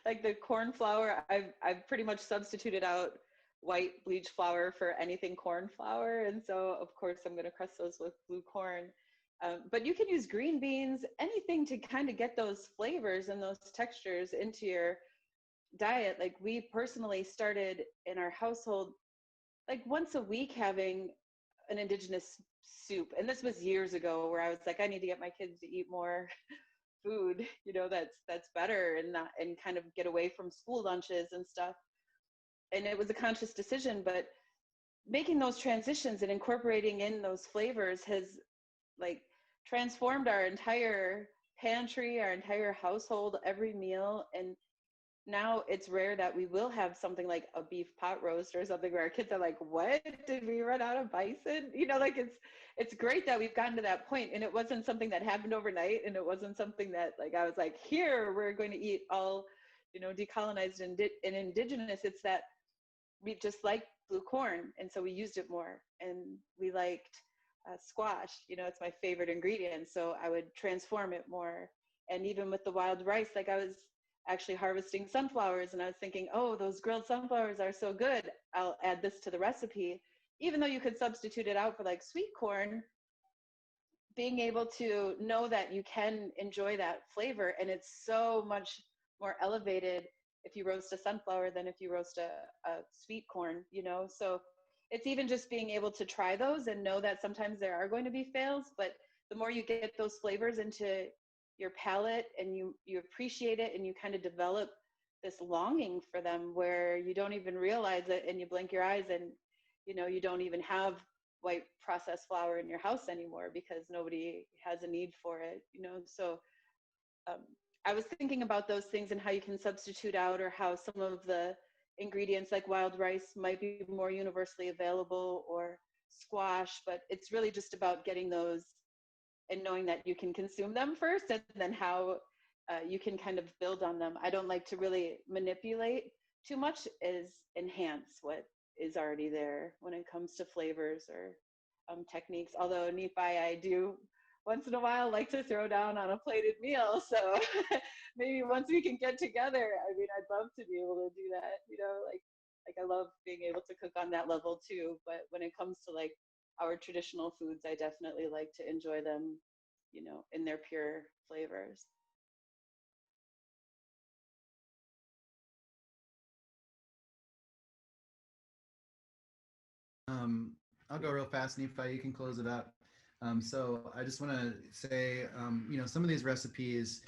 Like the corn flour, I've pretty much substituted out white bleach flour for anything corn flour, and so of course I'm going to crust those with blue corn. But you can use green beans, anything to kind of get those flavors and those textures into your diet. Like we personally started in our household like once a week having an indigenous soup, and this was years ago, where I was like, I need to get my kids to eat more food, that's better, and kind of get away from school lunches and stuff. And it was a conscious decision, but making those transitions and incorporating in those flavors has like transformed our entire pantry, our entire household, every meal. And now it's rare that we will have something like a beef pot roast or something where our kids are like, what, did we run out of bison? Like it's great that we've gotten to that point. And it wasn't something that happened overnight, and it wasn't something that like I was like, here we're going to eat all decolonized and indigenous. It's that we just like blue corn, and so we used it more. And we liked squash, it's my favorite ingredient, so I would transform it more. And even with the wild rice, like I was actually harvesting sunflowers, and I was thinking, oh, those grilled sunflowers are so good, I'll add this to the recipe. Even though you could substitute it out for like sweet corn, being able to know that you can enjoy that flavor, and it's so much more elevated if you roast a sunflower than if you roast a sweet corn, so it's even just being able to try those and know that sometimes there are going to be fails, but the more you get those flavors into your palate and you appreciate it, and you kind of develop this longing for them where you don't even realize it, and you blink your eyes and you don't even have white processed flour in your house anymore because nobody has a need for it, so I was thinking about those things and how you can substitute out, or how some of the ingredients like wild rice might be more universally available, or squash, but it's really just about getting those and knowing that you can consume them first, and then how you can kind of build on them. I don't like to really manipulate too much, is enhance what is already there when it comes to flavors or techniques. Although Nephi, I do once in a while like to throw down on a plated meal. So maybe once we can get together, I mean, I'd love to be able to do that, you know, like I love being able to cook on that level too. But when it comes to like our traditional foods, I definitely like to enjoy them, you know, in their pure flavors. I'll go real fast, Nephi, you can close it up. So I just want to say, you know, some of these recipes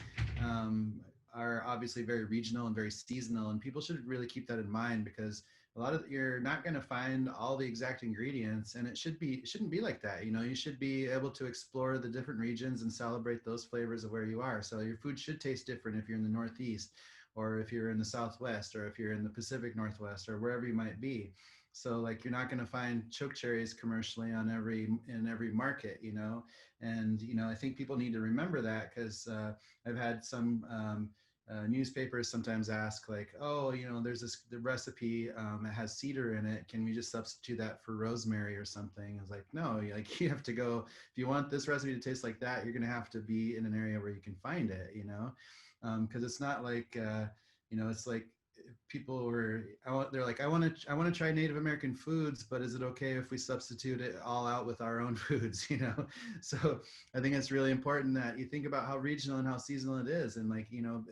are obviously very regional and very seasonal, and people should really keep that in mind because a lot of you're not going to find all the exact ingredients, and it shouldn't be like that. You know, you should be able to explore the different regions and celebrate those flavors of where you are. So your food should taste different if you're in the Northeast, or if you're in the Southwest, or if you're in the Pacific Northwest, or wherever you might be. So like you're not going to find choke cherries commercially on in every market, you know. And you know, I think people need to remember that because I've had some newspapers sometimes ask like, oh, you know, there's the recipe that has cedar in it, can we just substitute that for rosemary or something? It's like, no, like you have to go, if you want this recipe to taste like that, you're going to have to be in an area where you can find it, you know. Because it's not like you know, it's like people were, they're like, I want to try Native American foods, but is it okay if we substitute it all out with our own foods, you know? So I think it's really important that you think about how regional and how seasonal it is, and like, you know,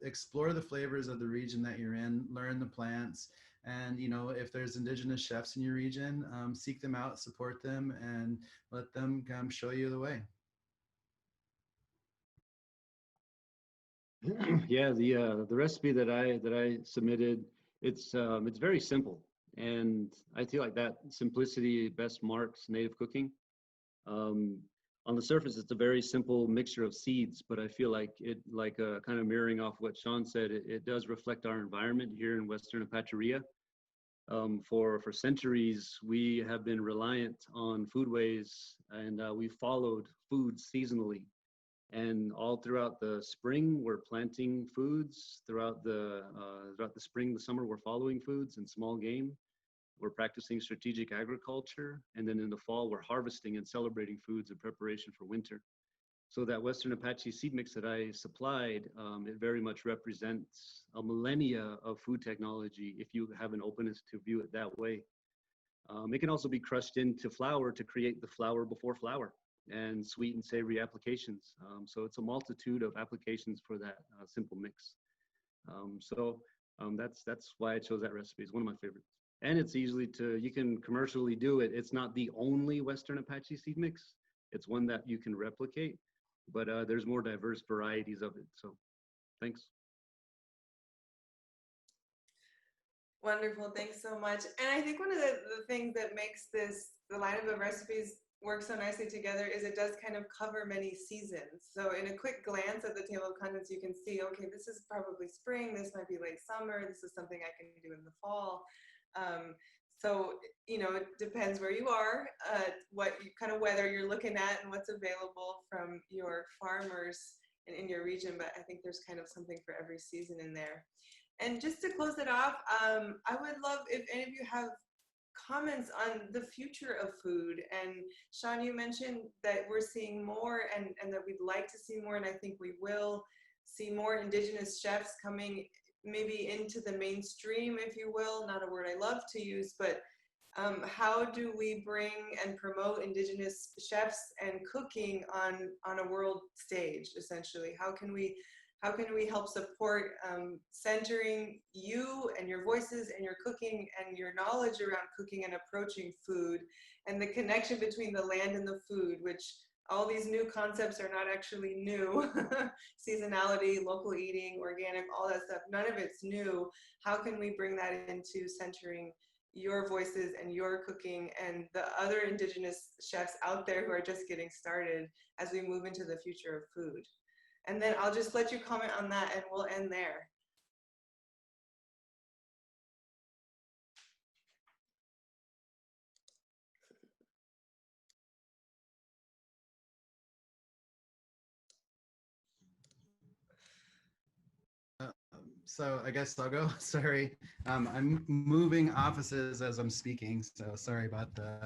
explore the flavors of the region that you're in, learn the plants, and you know, if there's indigenous chefs in your region, seek them out, support them, and let them come show you the way. Yeah, the recipe that I submitted, it's very simple, and I feel like that simplicity best marks native cooking. Um, on the surface, it's a very simple mixture of seeds, but I feel like it, like kind of mirroring off what Sean said, it does reflect our environment here in Western Apacheria. For centuries, we have been reliant on foodways, and we followed food seasonally. And all throughout the spring, we're planting foods. Throughout the spring, the summer, we're following foods and small game. We're practicing strategic agriculture, and then in the fall, we're harvesting and celebrating foods in preparation for winter. So that Western Apache seed mix that I supplied, it very much represents a millennia of food technology if you have an openness to view it that way. It can also be crushed into flour to create the flour before flour and sweet and savory applications. So it's a multitude of applications for that simple mix. That's why I chose that recipe. It's one of my favorites. And it's easily you can commercially do it. It's not the only Western Apache seed mix. It's one that you can replicate, but there's more diverse varieties of it. So thanks. Wonderful, thanks so much. And I think one of the things that makes the lineup of recipes work so nicely together is it does kind of cover many seasons. So in a quick glance at the table of contents, you can see, okay, this is probably spring, this might be late summer, this is something I can do in the fall. So, you know, it depends where you are, what kind of weather you're looking at and what's available from your farmers in your region, but I think there's kind of something for every season in there. And just to close it off, I would love if any of you have comments on the future of food. And Sean, you mentioned that we're seeing more and that we'd like to see more, and I think we will see more Indigenous chefs coming maybe into the mainstream, if you will, not a word I love to use, but how do we bring and promote Indigenous chefs and cooking on a world stage, essentially? How can we help support centering you and your voices and your cooking and your knowledge around cooking and approaching food, and the connection between the land and the food, which all these new concepts are not actually new. Seasonality, local eating, organic, all that stuff, none of it's new. How can we bring that into centering your voices and your cooking and the other Indigenous chefs out there who are just getting started as we move into the future of food? And then I'll just let you comment on that and we'll end there. So I guess I'll go. Sorry, I'm moving offices as I'm speaking, so sorry about the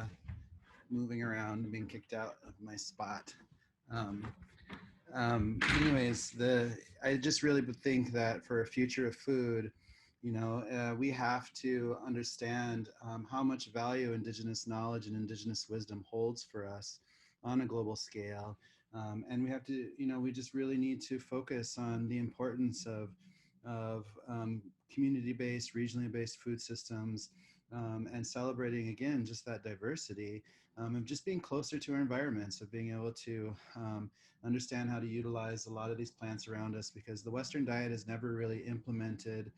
moving around and being kicked out of my spot. Um, Anyways, I just really think that for a future of food, we have to understand how much value Indigenous knowledge and Indigenous wisdom holds for us on a global scale. And we have to, we just really need to focus on the importance of community-based, regionally based food systems, and celebrating again just that diversity, of just being closer to our environments, of being able to understand how to utilize a lot of these plants around us, because the Western diet has never really implemented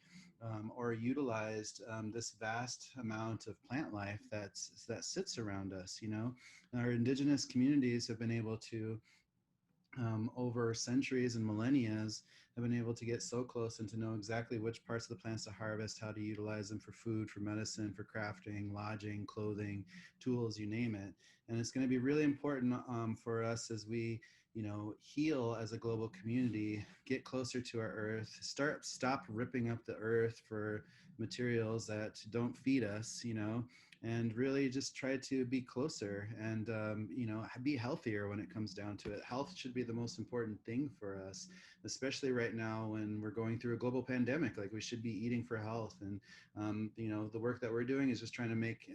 or utilized this vast amount of plant life that sits around us. Our indigenous communities have been able to, over centuries and millennia, have been able to get so close and to know exactly which parts of the plants to harvest, how to utilize them for food, for medicine, for crafting, lodging, clothing, tools, you name it. And it's going to be really important for us as we, heal as a global community, get closer to our earth, stop ripping up the earth for materials that don't feed us, and really just try to be closer and, be healthier when it comes down to it. Health should be the most important thing for us, especially right now when we're going through a global pandemic. Like, we should be eating for health. And, the work that we're doing is just trying to make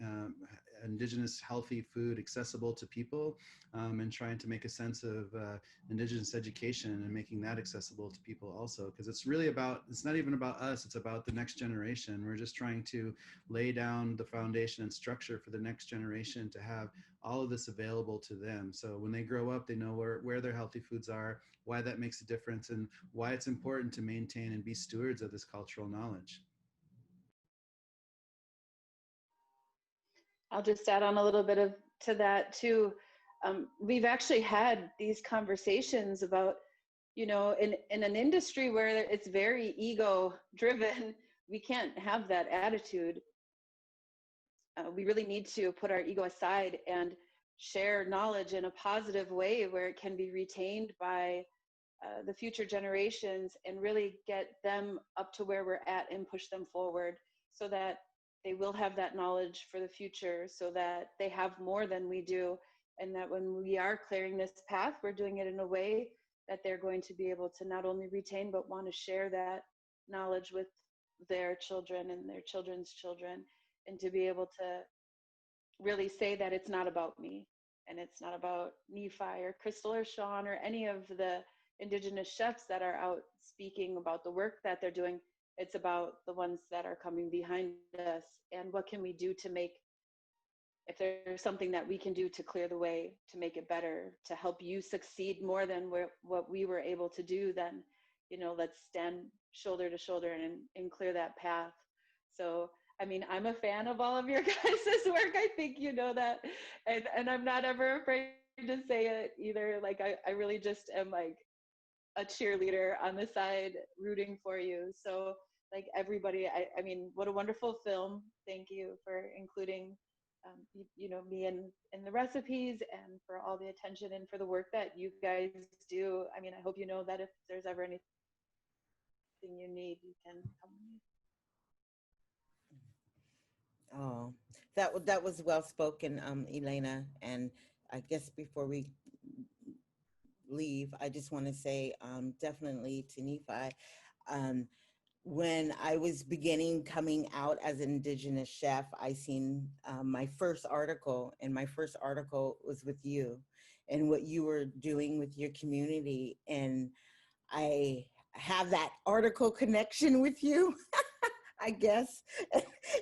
Indigenous healthy food accessible to people, and trying to make a sense of Indigenous education and making that accessible to people also. Because it's not even about us, it's about the next generation. We're just trying to lay down the foundation and structure for the next generation to have all of this available to them. So when they grow up, they know where their healthy foods are, why that makes a difference, and why it's important to maintain and be stewards of this cultural knowledge. I'll just add on a little bit to that too. We've actually had these conversations about, in an industry where it's very ego driven, we can't have that attitude. We really need to put our ego aside and share knowledge in a positive way where it can be retained by the future generations, and really get them up to where we're at and push them forward, so that they will have that knowledge for the future, so that they have more than we do. And that when we are clearing this path, we're doing it in a way that they're going to be able to not only retain, but want to share that knowledge with their children and their children's children, and to be able to really say that it's not about me, and it's not about Nephi or Crystal or Sean or any of the Indigenous chefs that are out speaking about the work that they're doing. It's about the ones that are coming behind us, and what can we do to make, if there's something that we can do to clear the way, to make it better, to help you succeed more than what we were able to do, then, let's stand shoulder to shoulder and clear that path. So, I mean, I'm a fan of all of your guys' work. I think you know that. And I'm not ever afraid to say it either. Like, I really just am like a cheerleader on the side rooting for you. So, like, everybody, I mean, what a wonderful film. Thank you for including me in the recipes, and for all the attention, and for the work that you guys do. I mean, I hope you know that if there's ever anything you need, you can come to me. Oh, that was well spoken, Elena. And I guess before we leave, I just want to say, definitely to Nephi, when I was coming out as an Indigenous chef, I seen my first article, and my first article was with you and what you were doing with your community. And I have that article connection with you, I guess.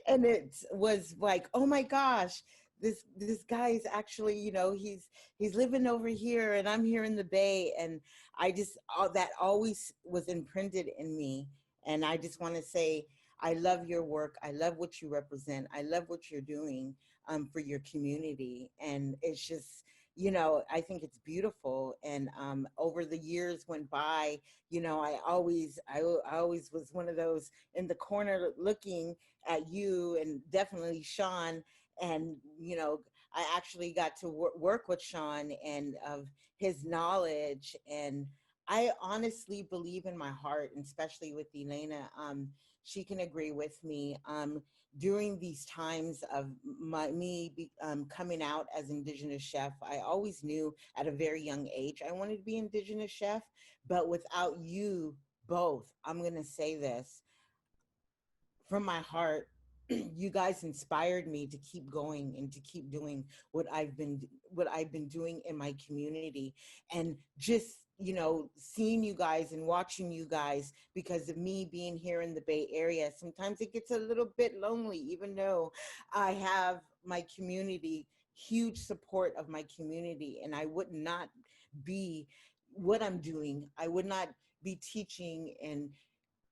And it was like, oh my gosh, this guy is actually, he's living over here and I'm here in the Bay. And I just, that always was imprinted in me. And I just want to say, I love your work. I love what you represent. I love what you're doing for your community. And it's just, I think it's beautiful. And over the years went by, I always was one of those in the corner looking at you, and definitely Sean. And, I actually got to work with Sean and of his knowledge. And I honestly believe in my heart, and especially with Elena, she can agree with me. During these times of coming out as Indigenous chef, I always knew at a very young age I wanted to be Indigenous chef, but without you both, I'm going to say this from my heart, you guys inspired me to keep going and to keep doing what I've been doing in my community. And just, you know, seeing you guys and watching you guys, because of me being here in the Bay Area, sometimes it gets a little bit lonely, even though I have my community, huge support of my community, and I would not be what I'm doing. I would not be teaching and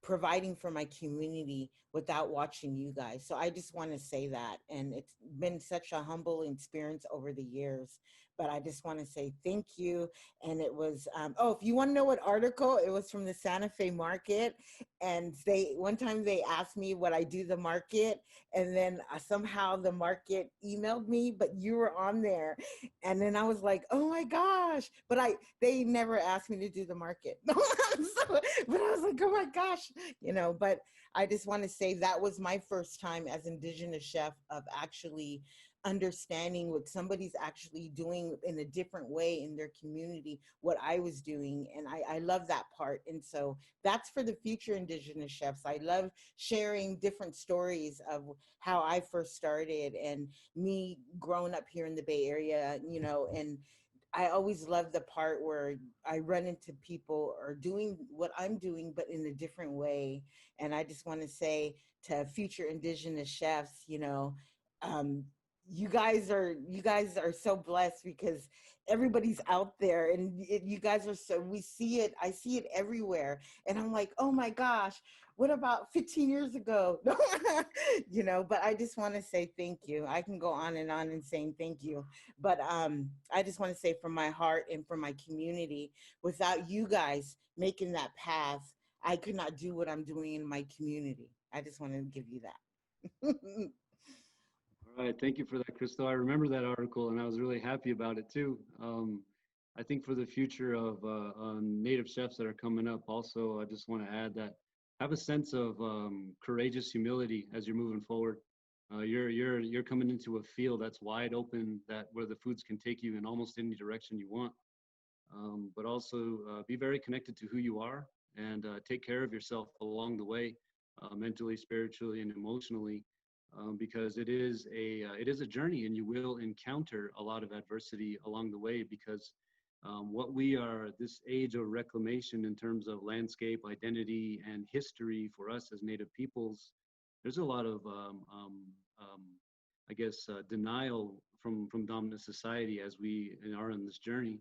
providing for my community without watching you guys. So I just want to say that. And it's been such a humble experience over the years, but I just want to say thank you. And it was, oh, if you want to know what article, it was from the Santa Fe market. And one time they asked me what I do the market, and then somehow the market emailed me, but you were on there. And then I was like, oh my gosh, but they never asked me to do the market. But I was like, oh my gosh, you know, but I just want to say that was my first time as Indigenous chef of actually understanding what somebody's actually doing in a different way in their community, what I was doing. And I love that part. And so that's for the future Indigenous chefs. I love sharing different stories of how I first started and me growing up here in the Bay Area, you know, and I always love the part where I run into people or doing what I'm doing, but in a different way. And I just want to say to future Indigenous chefs, you know, um, you guys are so blessed because everybody's out there, and you guys are so, we see it. I see it everywhere, and I'm like, oh my gosh, what about 15 years ago? You know, but I just want to say thank you. I can go on and saying thank you, but I just want to say from my heart and from my community, without you guys making that path, I could not do what I'm doing in my community. I just want to give you that. All right, thank you for that, Crystal. I remember that article, and I was really happy about it too. I think for the future of Native chefs that are coming up, also, I just want to add that have a sense of courageous humility as you're moving forward. You're coming into a field that's wide open, that where the foods can take you in almost any direction you want. But also be very connected to who you are, and take care of yourself along the way, mentally, spiritually, and emotionally. Because it is a journey, and you will encounter a lot of adversity along the way, because what we are, this age of reclamation in terms of landscape, identity, and history for us as Native peoples, there's a lot of, I guess, denial from dominant society as we are on this journey.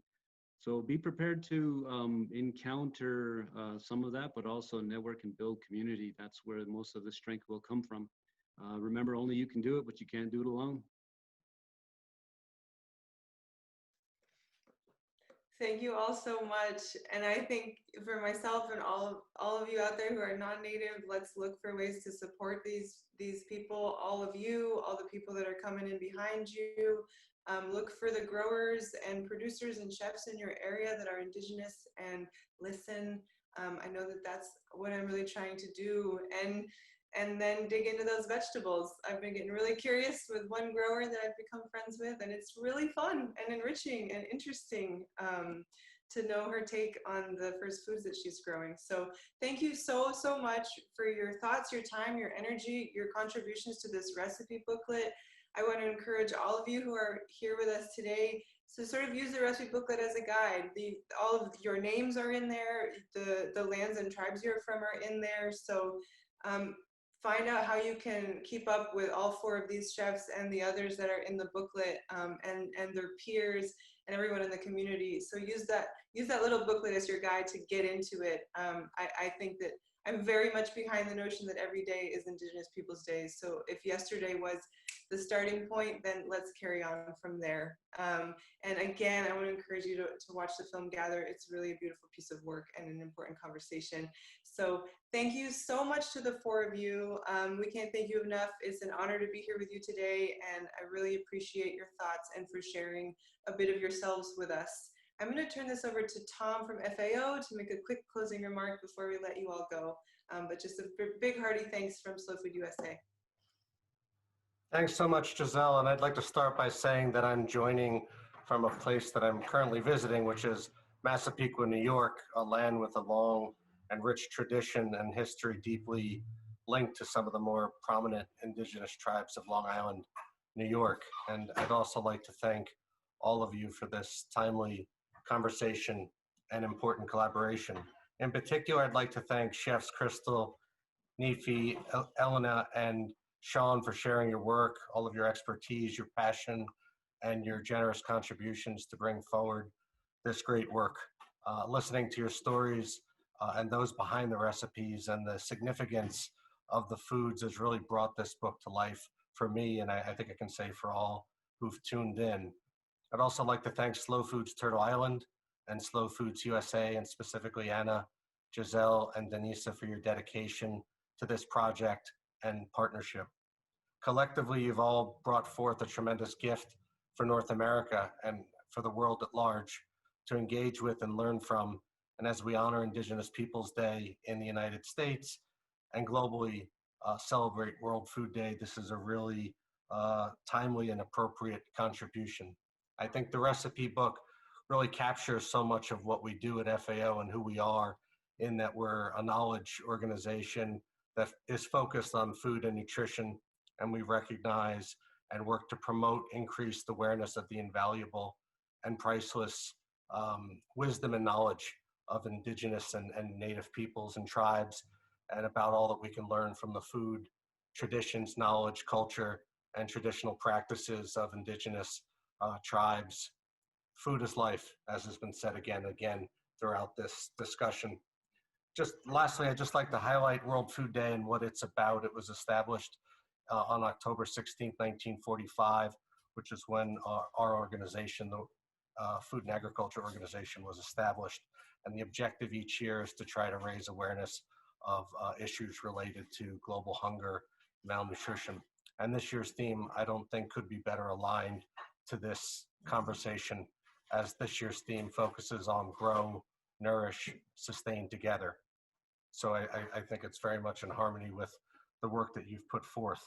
So be prepared to encounter some of that, but also network and build community. That's where most of the strength will come from. Remember, only you can do it, but you can't do it alone. Thank you all so much. And I think for myself and all of you out there who are non-native, let's look for ways to support these people, all of you, all the people that are coming in behind you. Look for the growers and producers and chefs in your area that are Indigenous and listen. I know that that's what I'm really trying to do. And then dig into those vegetables. I've been getting really curious with one grower that I've become friends with, and it's really fun and enriching and interesting to know her take on the first foods that she's growing. So thank you so much for your thoughts, your time, your energy, your contributions to this recipe booklet. I want to encourage all of you who are here with us today to sort of use the recipe booklet as a guide. All of your names are in there, the lands and tribes you're from are in there. So find out how you can keep up with all 4 of these chefs and the others that are in the booklet, and their peers and everyone in the community. So use that little booklet as your guide to get into it. I think that I'm very much behind the notion that every day is Indigenous Peoples Day. So if yesterday was the starting point, then let's carry on from there. And again, I want to encourage you to watch the film Gather. It's really a beautiful piece of work and an important conversation. So thank you so much to the 4 of you. We can't thank you enough. It's an honor to be here with you today, and I really appreciate your thoughts and for sharing a bit of yourselves with us. I'm going to turn this over to Tom from FAO to make a quick closing remark before we let you all go. But just a big hearty thanks from Slow Food USA. Thanks so much, Giselle. And I'd like to start by saying that I'm joining from a place that I'm currently visiting, which is Massapequa, New York, a land with a long and rich tradition and history deeply linked to some of the more prominent indigenous tribes of Long Island, New York. And I'd also like to thank all of you for this timely conversation and important collaboration. In particular, I'd like to thank Chefs Crystal, Nephi, Elena, and Sean for sharing your work, all of your expertise, your passion, and your generous contributions to bring forward this great work. Listening to your stories and those behind the recipes and the significance of the foods has really brought this book to life for me, and I think I can say for all who've tuned in. I'd also like to thank Slow Foods Turtle Island and Slow Foods USA, and specifically Anna, Giselle, and Denisa for your dedication to this project and partnership. Collectively, you've all brought forth a tremendous gift for North America and for the world at large to engage with and learn from. And as we honor Indigenous Peoples Day in the United States and globally celebrate World Food Day, this is a really timely and appropriate contribution. I think the recipe book really captures so much of what we do at FAO and who we are, in that we're a knowledge organization that is focused on food and nutrition, and we recognize and work to promote increased awareness of the invaluable and priceless wisdom and knowledge of Indigenous and Native peoples and tribes, and about all that we can learn from the food, traditions, knowledge, culture, and traditional practices of Indigenous tribes. Food is life, as has been said again and again throughout this discussion. Just lastly, I'd just like to highlight World Food Day and what it's about. It was established on October 16th, 1945, which is when our organization, the Food and Agriculture Organization, was established. And the objective each year is to try to raise awareness of issues related to global hunger, malnutrition. And this year's theme, I don't think, could be better aligned to this conversation, as this year's theme focuses on grow, nourish, sustain together. So I think it's very much in harmony with the work that you've put forth.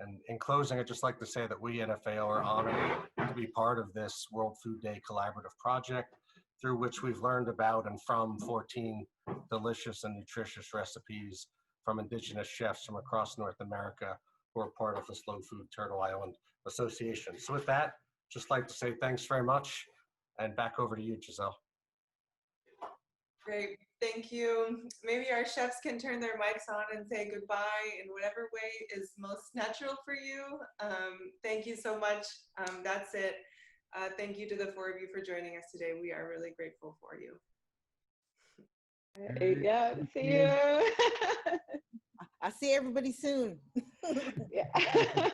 And in closing, I'd just like to say that we at FAO are honored to be part of this World Food Day collaborative project, through which we've learned about and from 14 delicious and nutritious recipes from Indigenous chefs from across North America who are part of the Slow Food Turtle Island Association. So with that, just like to say thanks very much, and back over to you, Giselle. Great, thank you. Maybe our chefs can turn their mics on and say goodbye in whatever way is most natural for you. Thank you so much. That's it. Thank you to the four of you for joining us today. We are really grateful for you. Yeah, see you. I'll see everybody soon. Yeah.